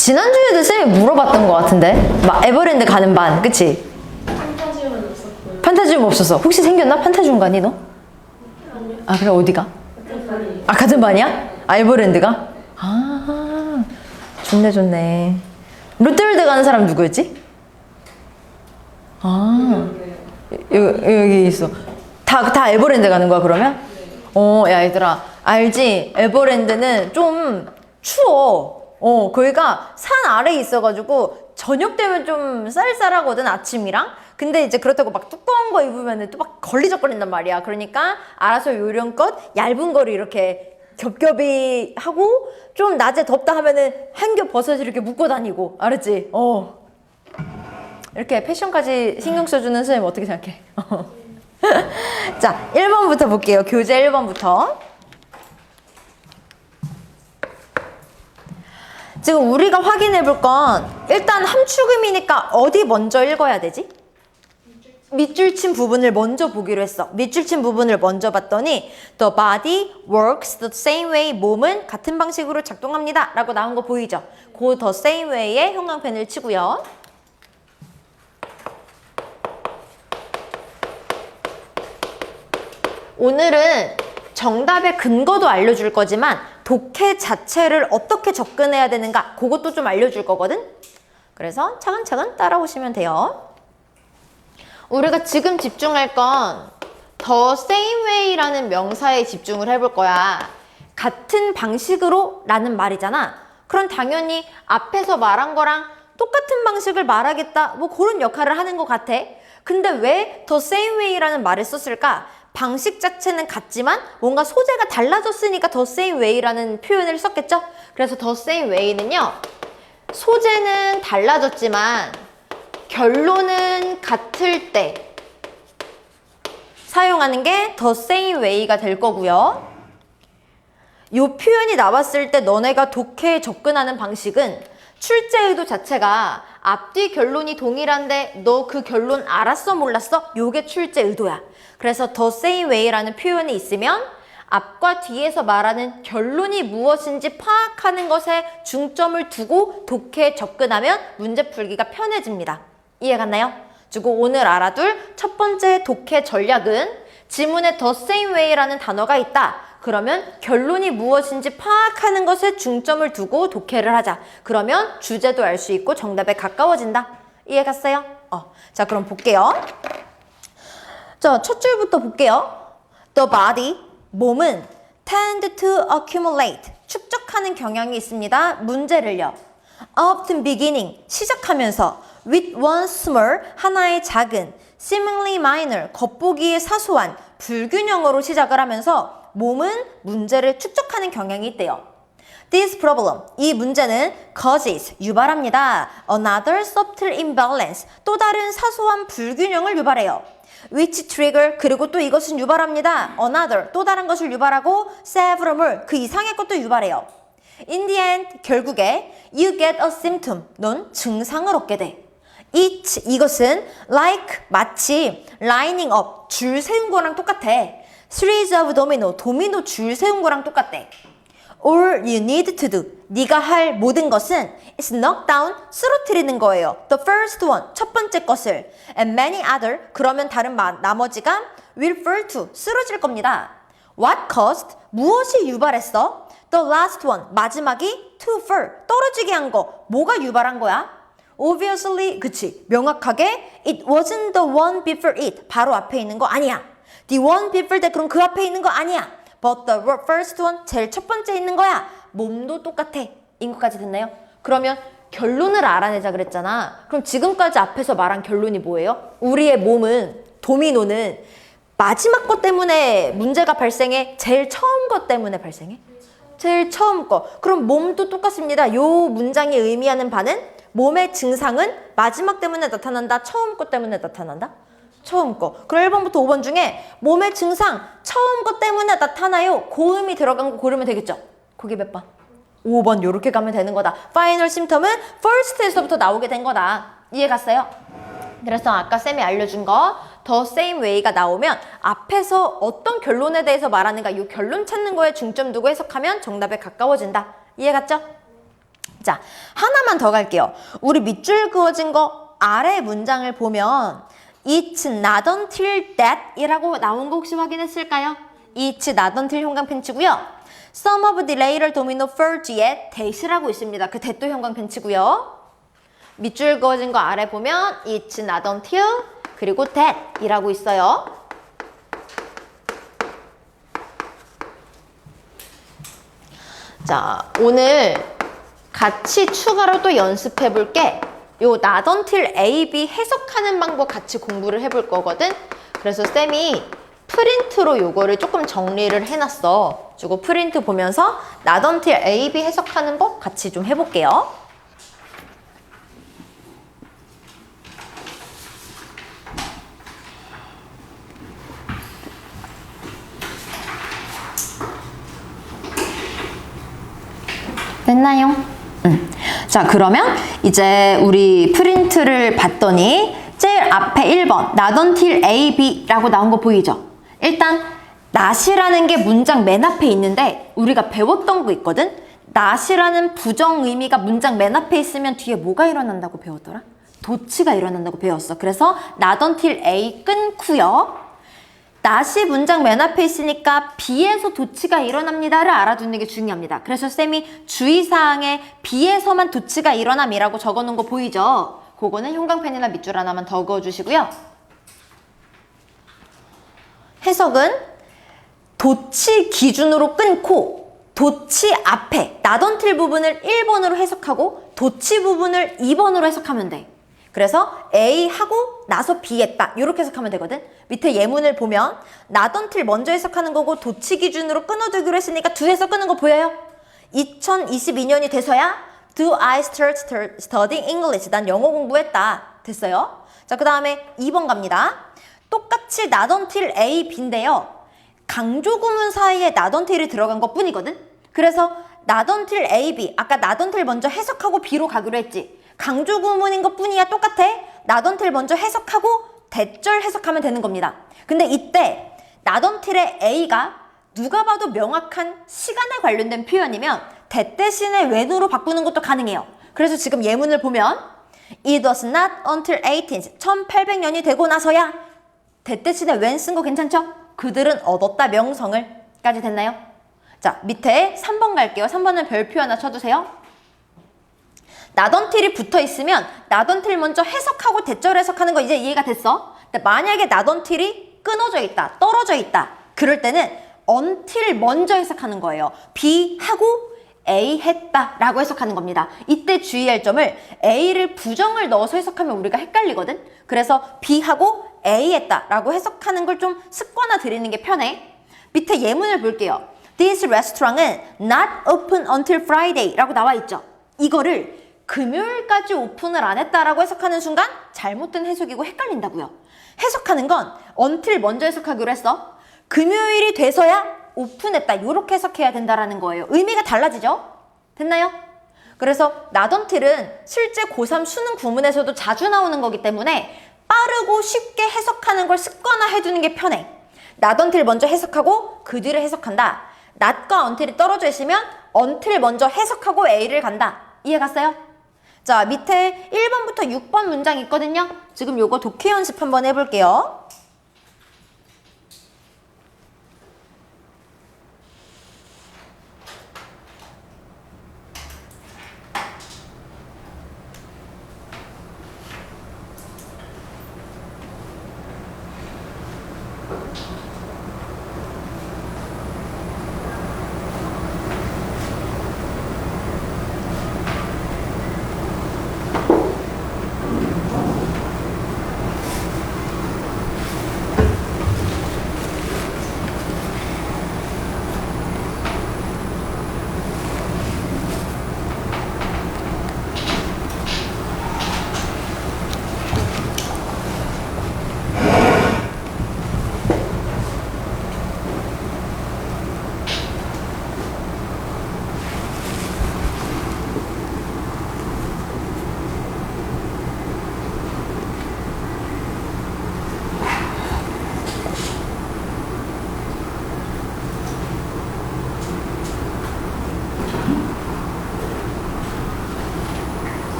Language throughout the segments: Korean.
지난주에도 쌤이 물어봤던 것 같은데? 막 에버랜드 가는 반, 그치? 판타지움은 없었고요. 판타지움 없었어. 혹시 생겼나? 판타지움 가니 너? 아니요. 아, 그래, 어디가? 같은 반이에요. 아, 같은 반이야? 아, 에버랜드가? 아, 좋네, 좋네. 롯데월드 가는 사람 누구였지? 아, 여기 있어. 다 에버랜드 가는 거야, 그러면? 야, 얘들아. 알지? 에버랜드는 좀 추워. 거기가 산 아래에 있어가지고, 저녁 되면 좀 쌀쌀하거든, 아침이랑. 근데 이제 그렇다고 막 두꺼운 거 입으면 또 막 걸리적거린단 말이야. 그러니까 알아서 요령껏 얇은 거를 이렇게 겹겹이 하고, 좀 낮에 덥다 하면은 한 겹 벗어서 이렇게 묶고 다니고. 알았지? 이렇게 패션까지 신경 써주는 선생님 어떻게 생각해? 자, 1번부터 볼게요. 교재 1번부터. 지금 우리가 확인해 볼 건 일단 함축음이니까 어디 먼저 읽어야 되지? 밑줄 친 부분을 먼저 보기로 했어. 밑줄 친 부분을 먼저 봤더니 The body works the same way. 몸은 같은 방식으로 작동합니다. 라고 나온 거 보이죠? 그 the same way에 형광펜을 치고요. 오늘은 정답의 근거도 알려줄 거지만 독해 자체를 어떻게 접근해야 되는가 그것도 좀 알려줄 거거든. 그래서 차근차근 따라오시면 돼요. 우리가 지금 집중할 건 the same way라는 명사에 집중을 해볼 거야. 같은 방식으로 라는 말이잖아. 그럼 당연히 앞에서 말한 거랑 똑같은 방식을 말하겠다 뭐 그런 역할을 하는 것 같아. 근데 왜 the same way라는 말을 썼을까? 방식 자체는 같지만 뭔가 소재가 달라졌으니까 the same way라는 표현을 썼겠죠? 그래서 the same way는요, 소재는 달라졌지만 결론은 같을 때 사용하는 게 the same way가 될 거고요. 이 표현이 나왔을 때 너네가 독해에 접근하는 방식은 출제 의도 자체가 앞뒤 결론이 동일한데 너 그 결론 알았어 몰랐어? 요게 출제 의도야. 그래서 the same way라는 표현이 있으면 앞과 뒤에서 말하는 결론이 무엇인지 파악하는 것에 중점을 두고 독해에 접근하면 문제 풀기가 편해집니다. 이해 갔나요? 그리고 오늘 알아둘 첫 번째 독해 전략은 지문에 the same way라는 단어가 있다. 그러면 결론이 무엇인지 파악하는 것에 중점을 두고 독해를 하자. 그러면 주제도 알 수 있고 정답에 가까워진다. 이해 갔어요? 자, 그럼 볼게요. 자, 첫 줄부터 볼게요. The body, 몸은 tend to accumulate, 축적하는 경향이 있습니다. 문제를요. Often beginning, 시작하면서 with one small, 하나의 작은 seemingly minor, 겉보기에 사소한 불균형으로 시작을 하면서 몸은 문제를 축적하는 경향이 있대요. This problem, 이 문제는 causes, 유발합니다. Another subtle imbalance, 또 다른 사소한 불균형을 유발해요. Which trigger, 그리고 또 이것은 유발합니다. Another, 또 다른 것을 유발하고 several more, 그 이상의 것도 유발해요. In the end, 결국에 you get a symptom, 넌 증상을 얻게 돼. It, 이것은 like, 마치 lining up, 줄 세운 거랑 똑같아. Series of domino, 도미노 줄 세운 거랑 똑같대. All you need to do, 네가 할 모든 것은 is knock down, 쓰러뜨리는 거예요. The first one, 첫 번째 것을. And many other, 그러면 다른 나머지가 will fall to, 쓰러질 겁니다. What caused, 무엇이 유발했어? The last one, 마지막이 to fall, 떨어지게 한 거. 뭐가 유발한 거야? Obviously, 그치. 명확하게 it wasn't the one before it, 바로 앞에 있는 거 아니야. The one before that, 그럼 그 앞에 있는 거 아니야. But the first one, 제일 첫 번째 있는 거야. 몸도 똑같아. 인 것까지 됐나요? 그러면 결론을 알아내자 그랬잖아. 그럼 지금까지 앞에서 말한 결론이 뭐예요? 우리의 몸은, 도미노는 마지막 것 때문에 문제가 발생해? 제일 처음 것 때문에 발생해? 제일 처음 거. 그럼 몸도 똑같습니다. 요 문장이 의미하는 바는 몸의 증상은 마지막 때문에 나타난다, 처음 것 때문에 나타난다? 처음 거. 그럼 1번부터 5번 중에 몸의 증상 처음 것 때문에 나타나요. 고음이 들어간 거 고르면 되겠죠? 거기 몇 번? 5번 요렇게 가면 되는 거다. Final symptom은 first에서부터 나오게 된 거다. 이해 갔어요? 그래서 아까 쌤이 알려준 거 the same way가 나오면 앞에서 어떤 결론에 대해서 말하는가 이 결론 찾는 거에 중점 두고 해석하면 정답에 가까워진다. 이해 갔죠? 자, 하나만 더 갈게요. 우리 밑줄 그어진 거 아래 문장을 보면 It's not until that 이라고 나온 거 혹시 확인했을까요? It's not until 형광펜치고요. Some of the later domino falls that이라고 있습니다. 그 that도 형광펜치고요. 밑줄 그어진 거 아래 보면 It's not until 그리고 that 이라고 있어요. 자, 오늘 같이 추가로 또 연습해 볼게. 요 not until A, B 해석하는 방법 같이 공부를 해볼 거거든. 그래서 쌤이 프린트로 요거를 조금 정리를 해놨어. 요거 프린트 보면서 not until A, B 해석하는 법 같이 좀 해볼게요. 됐나요? 자, 그러면 이제 우리 프린트를 봤더니 제일 앞에 1번 not until A, B라고 나온 거 보이죠? 일단 not이라는 게 문장 맨 앞에 있는데 우리가 배웠던 거 있거든? not이라는 부정 의미가 문장 맨 앞에 있으면 뒤에 뭐가 일어난다고 배웠더라? 도치가 일어난다고 배웠어. 그래서 not until A 끊고요. not이 문장 맨 앞에 있으니까 B에서 도치가 일어납니다를 알아두는 게 중요합니다. 그래서 쌤이 주의사항에 B에서만 도치가 일어남이라고 적어놓은 거 보이죠? 그거는 형광펜이나 밑줄 하나만 더 그어주시고요. 해석은 도치 기준으로 끊고 도치 앞에 not until 부분을 1번으로 해석하고 도치 부분을 2번으로 해석하면 돼. 그래서 A 하고 나서 B 했다 이렇게 해석하면 되거든. 밑에 예문을 보면 not until 먼저 해석하는 거고 도치 기준으로 끊어두기로 했으니까 두 해석 끊은 거 보여요? 2022년이 돼서야 Do I start studying English? 난 영어 공부했다. 됐어요? 자, 그 다음에 2번 갑니다. 똑같이 not until A, B인데요. 강조 구문 사이에 not until이 들어간 것 뿐이거든. 그래서 not until A, B 아까 not until 먼저 해석하고 B로 가기로 했지. 강조 구문인 것 뿐이야. 똑같아. not until 먼저 해석하고 대절 해석하면 되는 겁니다. 근데 이때 not until의 A가 누가 봐도 명확한 시간에 관련된 표현이면 that 대신에 when으로 바꾸는 것도 가능해요. 그래서 지금 예문을 보면 It was not until 1800년이 되고 나서야 that 대신에 when 쓴 거 괜찮죠? 그들은 얻었다 명성을 까지 됐나요? 자, 밑에 3번 갈게요. 3번은 별표 하나 쳐주세요. not until이 붙어 있으면 not until 먼저 해석하고 대절 해석하는 거 이제 이해가 됐어? 근데 만약에 not until이 끊어져 있다, 떨어져 있다. 그럴 때는 until 먼저 해석하는 거예요. B 하고 A 했다 라고 해석하는 겁니다. 이때 주의할 점을 A를 부정을 넣어서 해석하면 우리가 헷갈리거든. 그래서 B 하고 A 했다 라고 해석하는 걸 좀 습관화 들이는 게 편해. 밑에 예문을 볼게요. This restaurant은 not open until Friday 라고 나와 있죠. 이거를 금요일까지 오픈을 안 했다라고 해석하는 순간 잘못된 해석이고 헷갈린다고요. 해석하는 건 until 먼저 해석하기로 했어. 금요일이 돼서야 오픈했다. 이렇게 해석해야 된다라는 거예요. 의미가 달라지죠? 됐나요? 그래서 not until은 실제 고3 수능 구문에서도 자주 나오는 거기 때문에 빠르고 쉽게 해석하는 걸 습관화해두는 게 편해. not until 먼저 해석하고 그 뒤를 해석한다. not과 until이 떨어져 있으면 until 먼저 해석하고 A를 간다. 이해 갔어요? 자, 밑에 1번부터 6번 문장 있거든요. 지금 요거 독해 연습 한번 해볼게요.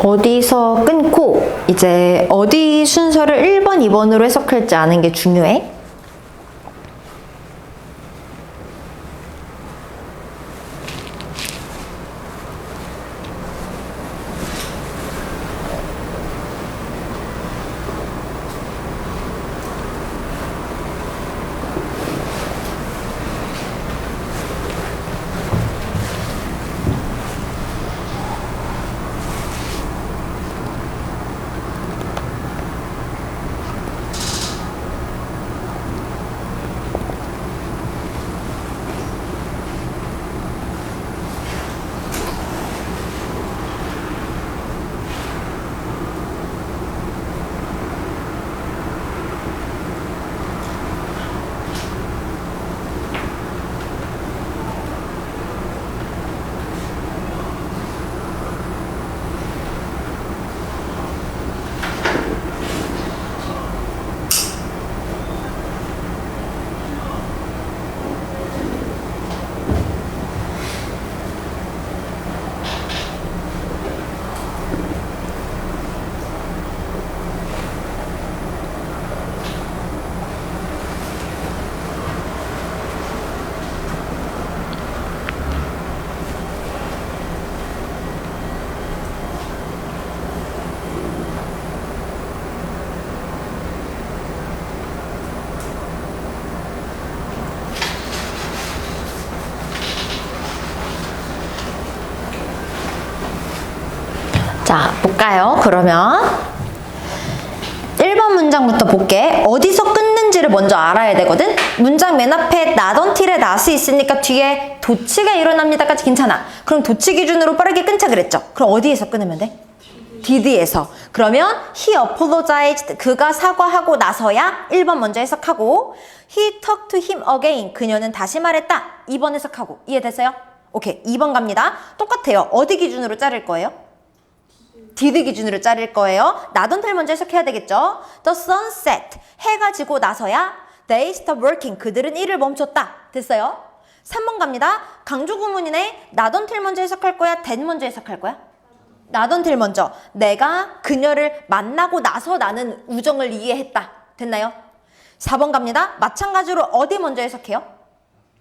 어디서 끊고 이제 어디 순서를 1번, 2번으로 해석할지 아는 게 중요해. 자, 볼까요? 그러면 1번 문장부터 볼게. 어디서 끊는지를 먼저 알아야 되거든? 문장 맨 앞에 not until에 not이 있으니까 뒤에 도치가 일어납니다까지 괜찮아. 그럼 도치 기준으로 빠르게 끊자 그랬죠? 그럼 어디에서 끊으면 돼? did에서. 그러면 he apologized, 그가 사과하고 나서야 1번 먼저 해석하고, he talked to him again, 그녀는 다시 말했다. 2번 해석하고. 이해됐어요? 오케이, 2번 갑니다. 똑같아요. 어디 기준으로 자를 거예요? did 기준으로 자를 거예요. not until 먼저 해석해야 되겠죠? The sun set, 해가 지고 나서야 they stopped working, 그들은 일을 멈췄다. 됐어요? 3번 갑니다. 강조 구문이네. not until 먼저 해석할 거야? then 먼저 해석할 거야? not until 먼저. 내가 그녀를 만나고 나서 나는 우정을 이해했다. 됐나요? 4번 갑니다. 마찬가지로 어디 먼저 해석해요?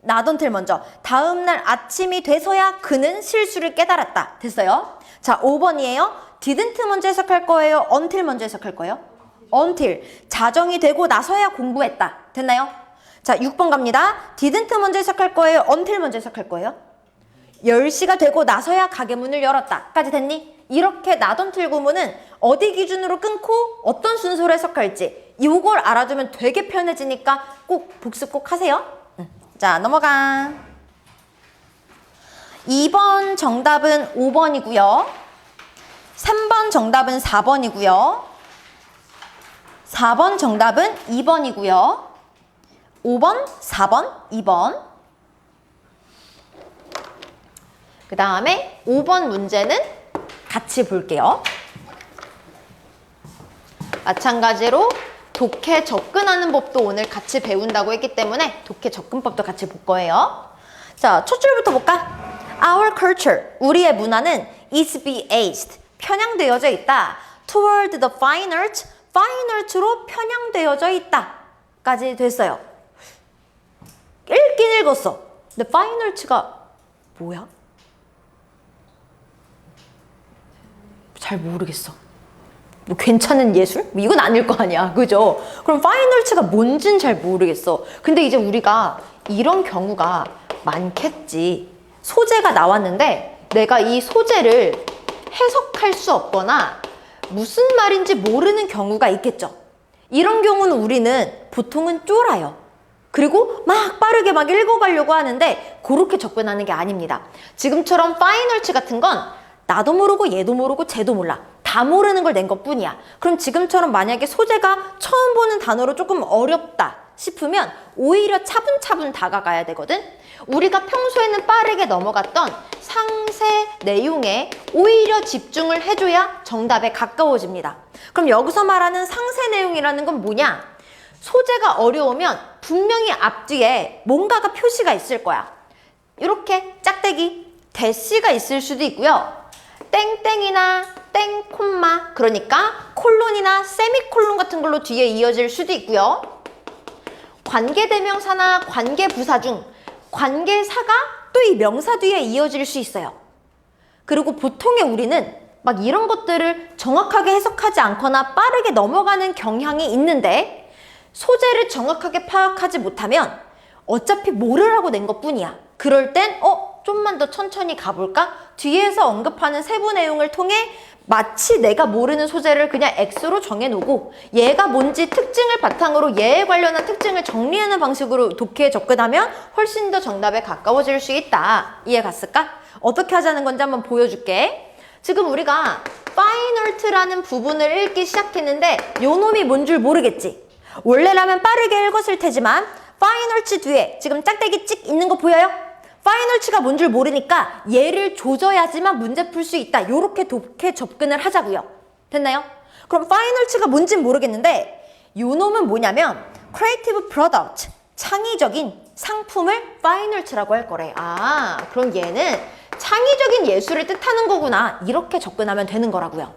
not until 먼저. 다음날 아침이 돼서야 그는 실수를 깨달았다. 됐어요? 자, 5번이에요. didn't 먼저 해석할 거예요? until 먼저 해석할 거예요? until. 자정이 되고 나서야 공부했다. 됐나요? 자, 6번 갑니다. didn't 먼저 해석할 거예요? until 먼저 해석할 거예요? 10시가 되고 나서야 가게 문을 열었다. 까지 됐니? 이렇게 not until 구문은 어디 기준으로 끊고 어떤 순서로 해석할지 이걸 알아두면 되게 편해지니까 꼭 복습 꼭 하세요. 자, 넘어가. 2번 정답은 5번이고요. 3번 정답은 4번이고요. 4번 정답은 2번이고요. 5번, 4번, 2번. 그 다음에 5번 문제는 같이 볼게요. 마찬가지로 독해 접근하는 법도 오늘 같이 배운다고 했기 때문에 독해 접근법도 같이 볼 거예요. 자, 첫 줄부터 볼까? Our culture, 우리의 문화는 is biased, 편향되어져 있다. Toward the fine arts, fine arts로 편향되어져 있다. 까지 됐어요. 읽긴 읽었어. 근데 fine arts가 뭐야? 잘 모르겠어. 뭐 괜찮은 예술? 뭐 이건 아닐 거 아니야. 그죠? 그럼 fine arts가 뭔진 잘 모르겠어. 근데 이제 우리가 이런 경우가 많겠지. 소재가 나왔는데 내가 이 소재를 해석할 수 없거나 무슨 말인지 모르는 경우가 있겠죠. 이런 경우는 우리는 보통은 쫄아요. 그리고 막 빠르게 막 읽어가려고 하는데 그렇게 접근하는 게 아닙니다. 지금처럼 fine arts 같은 건 나도 모르고 얘도 모르고 쟤도 몰라. 다 모르는 걸 낸 것뿐이야. 그럼 지금처럼 만약에 소재가 처음 보는 단어로 조금 어렵다 싶으면 오히려 차분차분 다가가야 되거든. 우리가 평소에는 빠르게 넘어갔던 상세 내용에 오히려 집중을 해줘야 정답에 가까워집니다. 그럼 여기서 말하는 상세 내용이라는 건 뭐냐? 소재가 어려우면 분명히 앞뒤에 뭔가가 표시가 있을 거야. 이렇게 짝대기 대시가 있을 수도 있고요. 땡땡이나 땡 콤마, 그러니까 콜론이나 세미콜론 같은 걸로 뒤에 이어질 수도 있고요. 관계대명사나 관계부사 중 관계사가 또 이 명사 뒤에 이어질 수 있어요. 그리고 보통의 우리는 막 이런 것들을 정확하게 해석하지 않거나 빠르게 넘어가는 경향이 있는데, 소재를 정확하게 파악하지 못하면 어차피 모르라고 낸 것뿐이야. 그럴 땐 좀만 더 천천히 가볼까? 뒤에서 언급하는 세부 내용을 통해 마치 내가 모르는 소재를 그냥 X로 정해놓고 얘가 뭔지 특징을 바탕으로 얘에 관련한 특징을 정리하는 방식으로 독해에 접근하면 훨씬 더 정답에 가까워질 수 있다. 이해 갔을까? 어떻게 하자는 건지 한번 보여줄게. 지금 우리가 파이널트라는 부분을 읽기 시작했는데 요 놈이 뭔 줄 모르겠지? 원래라면 빠르게 읽었을 테지만 파이널츠 뒤에 지금 짝대기 찍 있는 거 보여요? 파이널츠가 뭔 줄 모르니까 얘를 조져야지만 문제 풀 수 있다. 요렇게 독해 접근을 하자고요. 됐나요? 그럼 파이널츠가 뭔진 모르겠는데 요 놈은 뭐냐면 creative product, 창의적인 상품을 파이널츠라고 할 거래. 아, 그럼 얘는 창의적인 예술을 뜻하는 거구나. 이렇게 접근하면 되는 거라고요.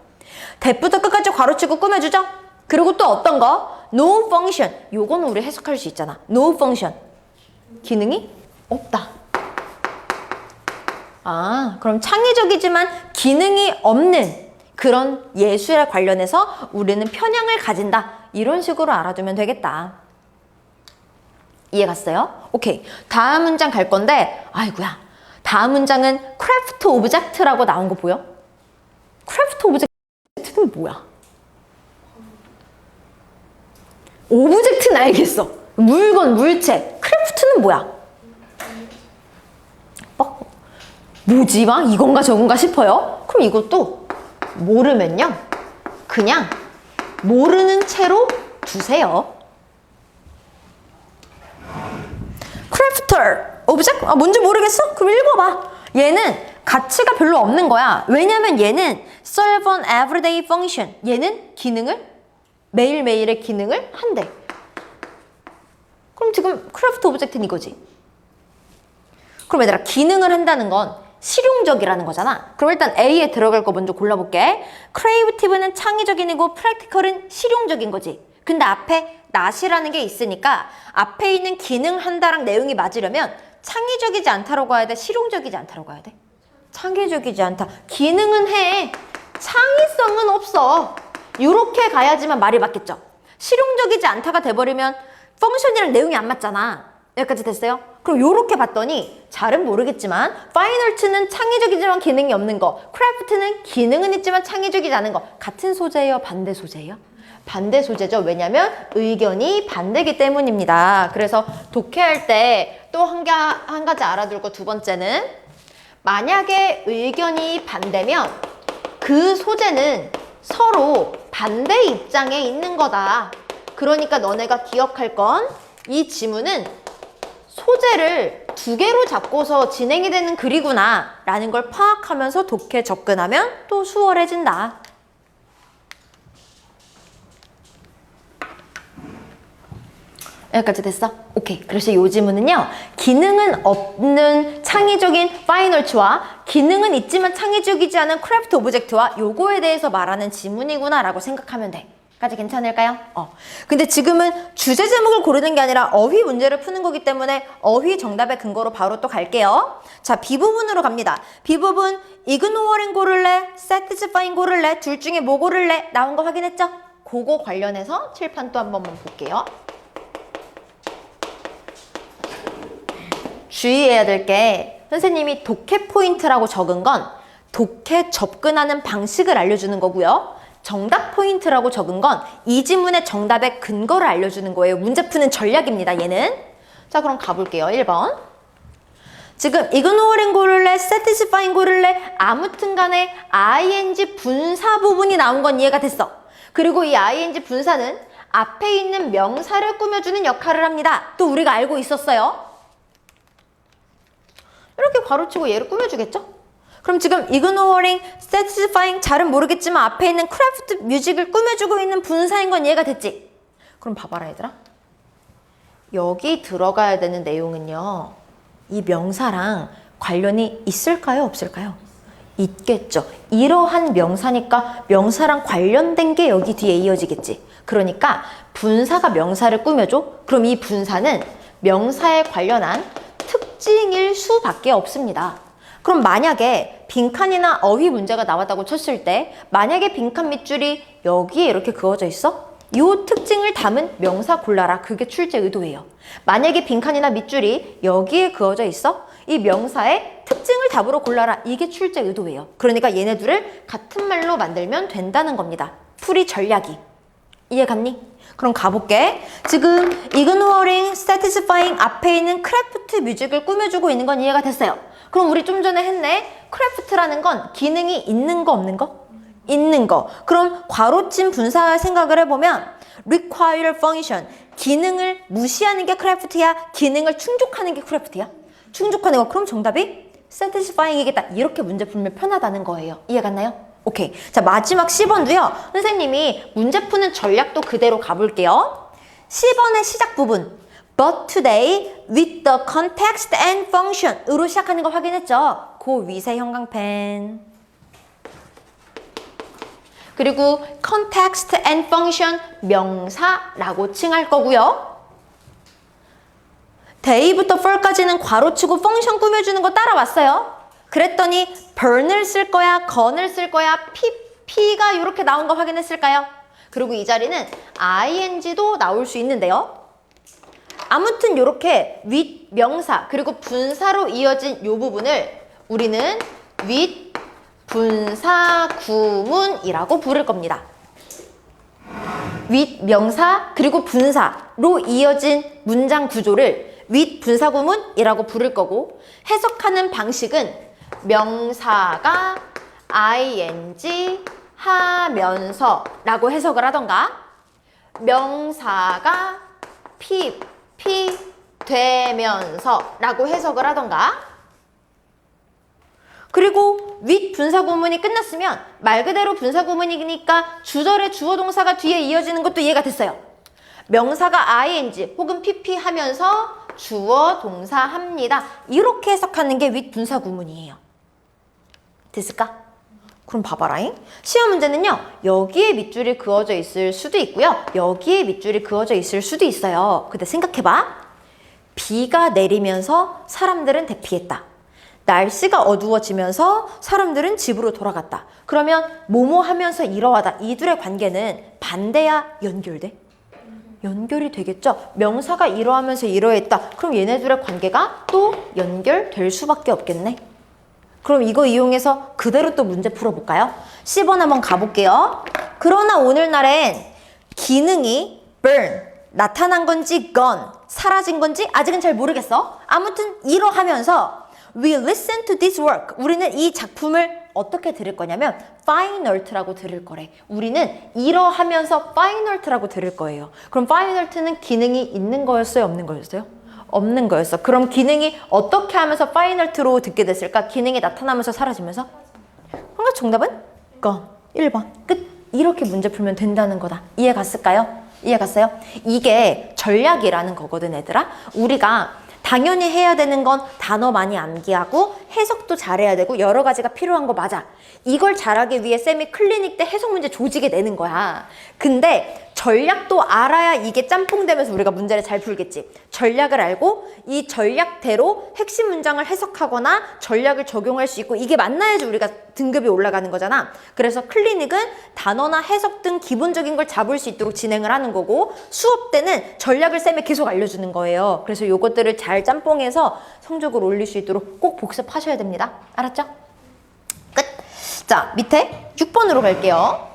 대부터 끝까지 괄호치고 꾸며주죠? 그리고 또 어떤 거? No function. 요거는 우리 해석할 수 있잖아. No function. 기능이 없다. 아, 그럼 창의적이지만 기능이 없는 그런 예술에 관련해서 우리는 편향을 가진다. 이런 식으로 알아두면 되겠다. 이해 갔어요? 오케이. 다음 문장 갈 건데, 아이고야. 다음 문장은 크래프트 오브젝트라고 나온 거 보여? 크래프트 오브젝트는 뭐야? 오브젝트는 알겠어. 물건, 물체. 크래프트는 뭐야? 뭐지 막 이건가 저건가 싶어요? 그럼 이것도 모르면요, 그냥 모르는 채로 두세요. 크래프터 오브젝트? 뭔지 모르겠어? 그럼 읽어봐. 얘는 가치가 별로 없는 거야. 왜냐면 얘는 serve an everyday function. 얘는 기능을 매일매일의 기능을 한대. 그럼 지금 크래프트 오브젝트는 이거지. 그럼 얘들아, 기능을 한다는 건 실용적이라는 거잖아. 그럼 일단 A에 들어갈 거 먼저 골라볼게. creative는 창의적인이고 practical은 실용적인 거지. 근데 앞에 not이라는 게 있으니까 앞에 있는 기능 한다랑 내용이 맞으려면 창의적이지 않다라고 해야 돼? 실용적이지 않다라고 해야 돼? 창의적이지 않다. 기능은 해. 창의성은 없어. 이렇게 가야지만 말이 맞겠죠. 실용적이지 않다가 돼버리면 펑션이랑 내용이 안 맞잖아. 여기까지 됐어요? 그럼 요렇게 봤더니 잘은 모르겠지만 파이널츠는 창의적이지만 기능이 없는 거, 크래프트는 기능은 있지만 창의적이지 않은 거. 같은 소재예요? 반대 소재예요? 반대 소재죠. 왜냐면 의견이 반대기 때문입니다. 그래서 독해할 때 또 한 가지 알아둘 거, 두 번째는 만약에 의견이 반대면 그 소재는 서로 반대 입장에 있는 거다. 그러니까 너네가 기억할 건 이 지문은 소재를 두 개로 잡고서 진행이 되는 글이구나 라는 걸 파악하면서 독해 접근하면 또 수월해진다. 여기까지 됐어? 오케이. 그래서 이 지문은요, 기능은 없는 창의적인 파이널츠와 기능은 있지만 창의적이지 않은 크래프트 오브젝트와 요거에 대해서 말하는 지문이구나 라고 생각하면 돼. 까지 괜찮을까요? 근데 지금은 주제 제목을 고르는 게 아니라 어휘 문제를 푸는 거기 때문에 어휘 정답의 근거로 바로 또 갈게요. 자, B 부분으로 갑니다. B 부분 ignoring 고를래? satisfying 고를래? 둘 중에 뭐 고를래? 나온 거 확인했죠? 그거 관련해서 칠판 또 한 번만 볼게요. 주의해야 될 게, 선생님이 독해 포인트라고 적은 건 독해 접근하는 방식을 알려주는 거고요. 정답 포인트라고 적은 건 이 지문의 정답의 근거를 알려주는 거예요. 문제 푸는 전략입니다, 얘는. 자, 그럼 가볼게요. 1번. 지금 ignoring 고를래, satisfying 고를래, 아무튼 간에 ing 분사 부분이 나온 건 이해가 됐어. 그리고 이 ing 분사는 앞에 있는 명사를 꾸며주는 역할을 합니다. 또 우리가 알고 있었어요. 이렇게 괄호치고 얘를 꾸며주겠죠? 그럼 지금 ignoring, satisfying 잘은 모르겠지만 앞에 있는 craft 뮤직을 꾸며주고 있는 분사인 건 이해가 됐지? 그럼 봐봐라 얘들아. 여기 들어가야 되는 내용은요. 이 명사랑 관련이 있을까요? 없을까요? 있겠죠. 이러한 명사니까 명사랑 관련된 게 여기 뒤에 이어지겠지. 그러니까 분사가 명사를 꾸며줘? 그럼 이 분사는 명사에 관련한 특징일 수밖에 없습니다. 그럼 만약에 빈칸이나 어휘 문제가 나왔다고 쳤을 때 만약에 빈칸 밑줄이 여기에 이렇게 그어져 있어? 이 특징을 담은 명사 골라라. 그게 출제 의도예요. 만약에 빈칸이나 밑줄이 여기에 그어져 있어? 이 명사의 특징을 답으로 골라라. 이게 출제 의도예요. 그러니까 얘네 둘을 같은 말로 만들면 된다는 겁니다. 풀이 전략이. 이해 갔니? 그럼 가볼게. 지금 ignoring, satisfying 앞에 있는 크래프트 뮤직을 꾸며주고 있는 건 이해가 됐어요. 그럼 우리 좀 전에 했네. 크래프트라는 건 기능이 있는 거 없는 거? 있는 거. 그럼 괄호친 분사 생각을 해보면 require function. 기능을 무시하는 게 크래프트야? 기능을 충족하는 게 크래프트야? 충족하는 거. 그럼 정답이 satisfying이겠다. 이렇게 문제 풀면 편하다는 거예요. 이해 갔나요? 오케이. 자, 마지막 10번도요. 선생님이 문제 푸는 전략도 그대로 가볼게요. 10번의 시작 부분. But today, with the context and function 으로 시작하는 거 확인했죠? 그 위세 형광펜. 그리고 context and function 명사라고 칭할 거고요. day부터 for까지는 괄호치고 펑션 꾸며주는 거 따라왔어요. 그랬더니 burn을 쓸 거야, gone을 쓸 거야, pp가 이렇게 나온 거 확인했을까요? 그리고 이 자리는 ing도 나올 수 있는데요. 아무튼 이렇게 with 명사 그리고 분사로 이어진 이 부분을 우리는 with 분사 구문이라고 부를 겁니다. with 명사 그리고 분사로 이어진 문장 구조를 with 분사 구문이라고 부를 거고 해석하는 방식은 명사가 ing 하면서 라고 해석을 하던가 명사가 pp 되면서 라고 해석을 하던가 그리고 with 분사 구문이 끝났으면 말 그대로 분사 구문이니까 주절의 주어 동사가 뒤에 이어지는 것도 이해가 됐어요. 명사가 ing 혹은 pp 하면서 주어 동사 합니다. 이렇게 해석하는 게 with 분사 구문이에요. 됐을까? 그럼 봐봐라잉. 시험 문제는요. 여기에 밑줄이 그어져 있을 수도 있고요. 여기에 밑줄이 그어져 있을 수도 있어요. 근데 생각해봐. 비가 내리면서 사람들은 대피했다. 날씨가 어두워지면서 사람들은 집으로 돌아갔다. 그러면 뭐뭐 하면서 이러하다. 이 둘의 관계는 반대야 연결돼? 연결이 되겠죠. 명사가 이러하면서 이러했다. 그럼 얘네들의 관계가 또 연결될 수밖에 없겠네. 그럼 이거 이용해서 그대로 또 문제 풀어볼까요? 10번 한번 가볼게요. 그러나 오늘날엔 기능이 burn, 나타난 건지 gone, 사라진 건지 아직은 잘 모르겠어. 아무튼 이러하면서 we listen to this work. 우리는 이 작품을 어떻게 들을 거냐면 fine art라고 들을 거래. 우리는 이러하면서 fine art라고 들을 거예요. 그럼 fine art는 기능이 있는 거였어요? 없는 거였어요? 없는 거였어. 그럼 기능이 어떻게 하면서 fine art로 듣게 됐을까? 기능이 나타나면서 사라지면서? 그러니까 정답은 gone. 1번. 끝. 이렇게 문제 풀면 된다는 거다. 이해 갔을까요? 이해 갔어요? 이게 전략이라는 거거든, 얘들아. 우리가 당연히 해야 되는 건 단어 많이 암기하고 해석도 잘해야 되고 여러 가지가 필요한 거 맞아. 이걸 잘하기 위해 쌤이 클리닉 때 해석 문제 조지게 내는 거야. 근데 전략도 알아야 이게 짬뽕되면서 우리가 문제를 잘 풀겠지. 전략을 알고 이 전략대로 핵심 문장을 해석하거나 전략을 적용할 수 있고 이게 만나야지 우리가 등급이 올라가는 거잖아. 그래서 클리닉은 단어나 해석 등 기본적인 걸 잡을 수 있도록 진행을 하는 거고 수업 때는 전략을 쌤이 계속 알려주는 거예요. 그래서 요것들을 잘 짬뽕해서 성적을 올릴 수 있도록 꼭 복습하셔야 됩니다. 알았죠? 끝. 자, 밑에 6번으로 갈게요.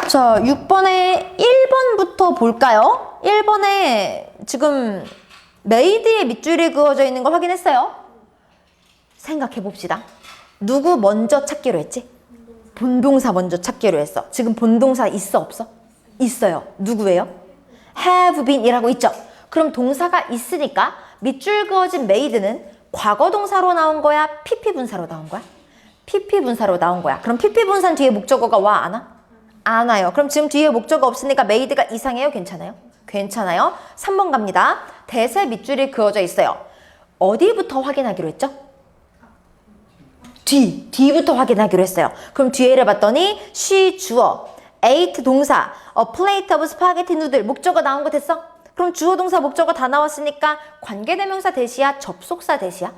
자, 6번에 1번부터 볼까요? 1번에 지금 메이드의 밑줄이 그어져 있는 거 확인했어요? 생각해 봅시다. 누구 먼저 찾기로 했지? 본동사 먼저 찾기로 했어. 지금 본동사 있어 없어? 있어요. 누구예요? have been 이라고 있죠? 그럼 동사가 있으니까 밑줄 그어진 made는 과거 동사로 나온 거야? PP 분사로 나온 거야? PP 분사로 나온 거야. 그럼 PP 분사 뒤에 목적어가 와, 안 와? 안 와요. 그럼 지금 뒤에 목적어 없으니까 made가 이상해요? 괜찮아요? 괜찮아요. 3번 갑니다. 대세 밑줄이 그어져 있어요. 어디부터 확인하기로 했죠? 뒤부터 확인하기로 했어요. 그럼 뒤에를 봤더니 she 주어, ate 동사, a plate of spaghetti noodle 목적어 나온 거 됐어? 그럼 주어 동사 목적어 다 나왔으니까 관계대명사 대시야? 접속사 대시야?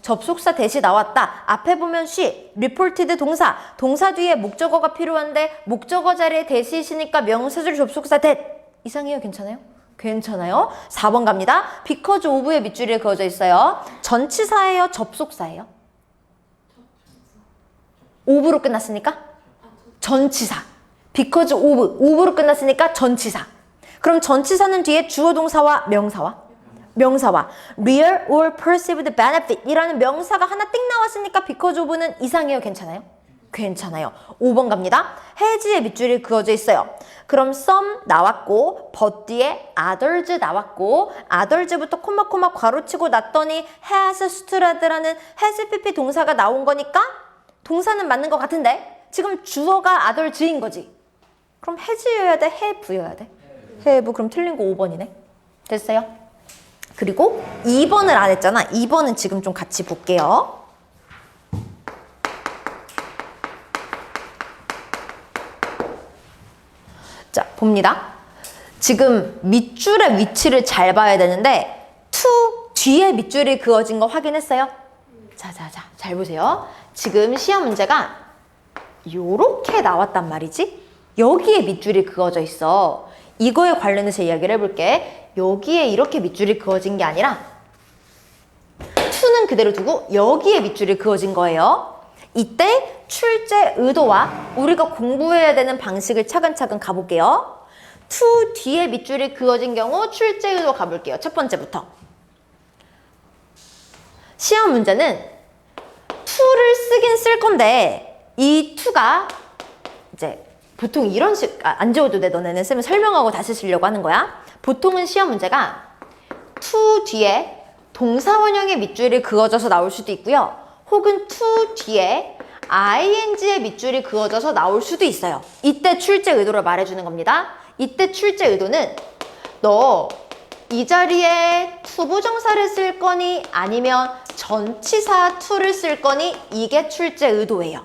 접속사 대시 나왔다. 앞에 보면 she, reported 동사 뒤에 목적어가 필요한데 목적어 자리에 대시시니까 명사절 접속사 that. 이상해요? 괜찮아요? 괜찮아요. 4번 갑니다. because of의 밑줄에 그어져 있어요. 전치사예요? 접속사예요? of로 끝났으니까 전치사. because of로 끝났으니까 전치사. 그럼 전치사는 뒤에 주어 동사와 명사와 real or perceived benefit 이라는 명사가 하나 띵 나왔으니까 because of는 이상해요? 괜찮아요? 괜찮아요. 5번 갑니다. has의 밑줄이 그어져 있어요. 그럼 some 나왔고 but 뒤에 others 나왔고 others부터 코마 괄호치고 놨더니 has strad라는 has pp 동사가 나온 거니까 동사는 맞는 것 같은데 지금 주어가 others인 거지. 그럼 has여야 돼? have여야 돼? have. 그럼 틀린 거 5번이네. 됐어요? 그리고 2번을 안 했잖아. 2번은 지금 좀 같이 볼게요. 자, 봅니다. 지금 밑줄의 위치를 잘 봐야 되는데 to 뒤에 밑줄이 그어진 거 확인했어요? 자, 잘 보세요. 지금 시험 문제가 요렇게 나왔단 말이지? 여기에 밑줄이 그어져 있어. 이거에 관련해서 이야기를 해볼게. 여기에 이렇게 밑줄이 그어진 게 아니라 to는 그대로 두고 여기에 밑줄이 그어진 거예요. 이때 출제 의도와 우리가 공부해야 되는 방식을 차근차근 가볼게요. to 뒤에 밑줄이 그어진 경우 출제 의도 가볼게요. 첫 번째부터. 시험 문제는 to를 쓰긴 쓸 건데 이 to가 이제 보통 이런 식, 안 지워도 돼. 너네는 쌤이 설명하고 다시 쓰려고 하는 거야. 보통은 시험 문제가 to 뒤에 동사원형의 밑줄이 그어져서 나올 수도 있고요. 혹은 to 뒤에 ing의 밑줄이 그어져서 나올 수도 있어요. 이때 출제 의도를 말해주는 겁니다. 이때 출제 의도는 너 이 자리에 to 부정사를 쓸 거니 아니면 전치사 to를 쓸 거니 이게 출제 의도예요.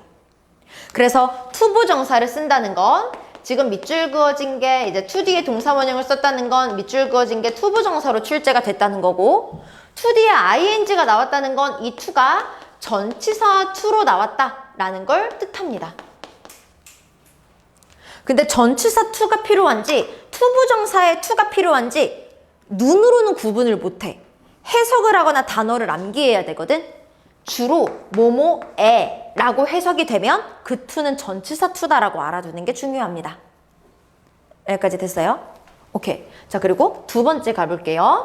그래서 to 부정사를 쓴다는 건 지금 밑줄 그어진 게 이제 to 뒤에 동사원형을 썼다는 건 밑줄 그어진 게 to 부정사로 출제가 됐다는 거고 to 뒤에 ing가 나왔다는 건 이 to가 전치사 to로 나왔다라는 걸 뜻합니다. 근데 전치사 to가 필요한지 to 부정사의 to가 필요한지 눈으로는 구분을 못해. 해석을 하거나 단어를 암기해야 되거든. 주로 뭐뭐에 라고 해석이 되면 그 to는 전치사 to다라고 알아두는 게 중요합니다. 여기까지 됐어요? 오케이. 자, 그리고 두 번째 가볼게요.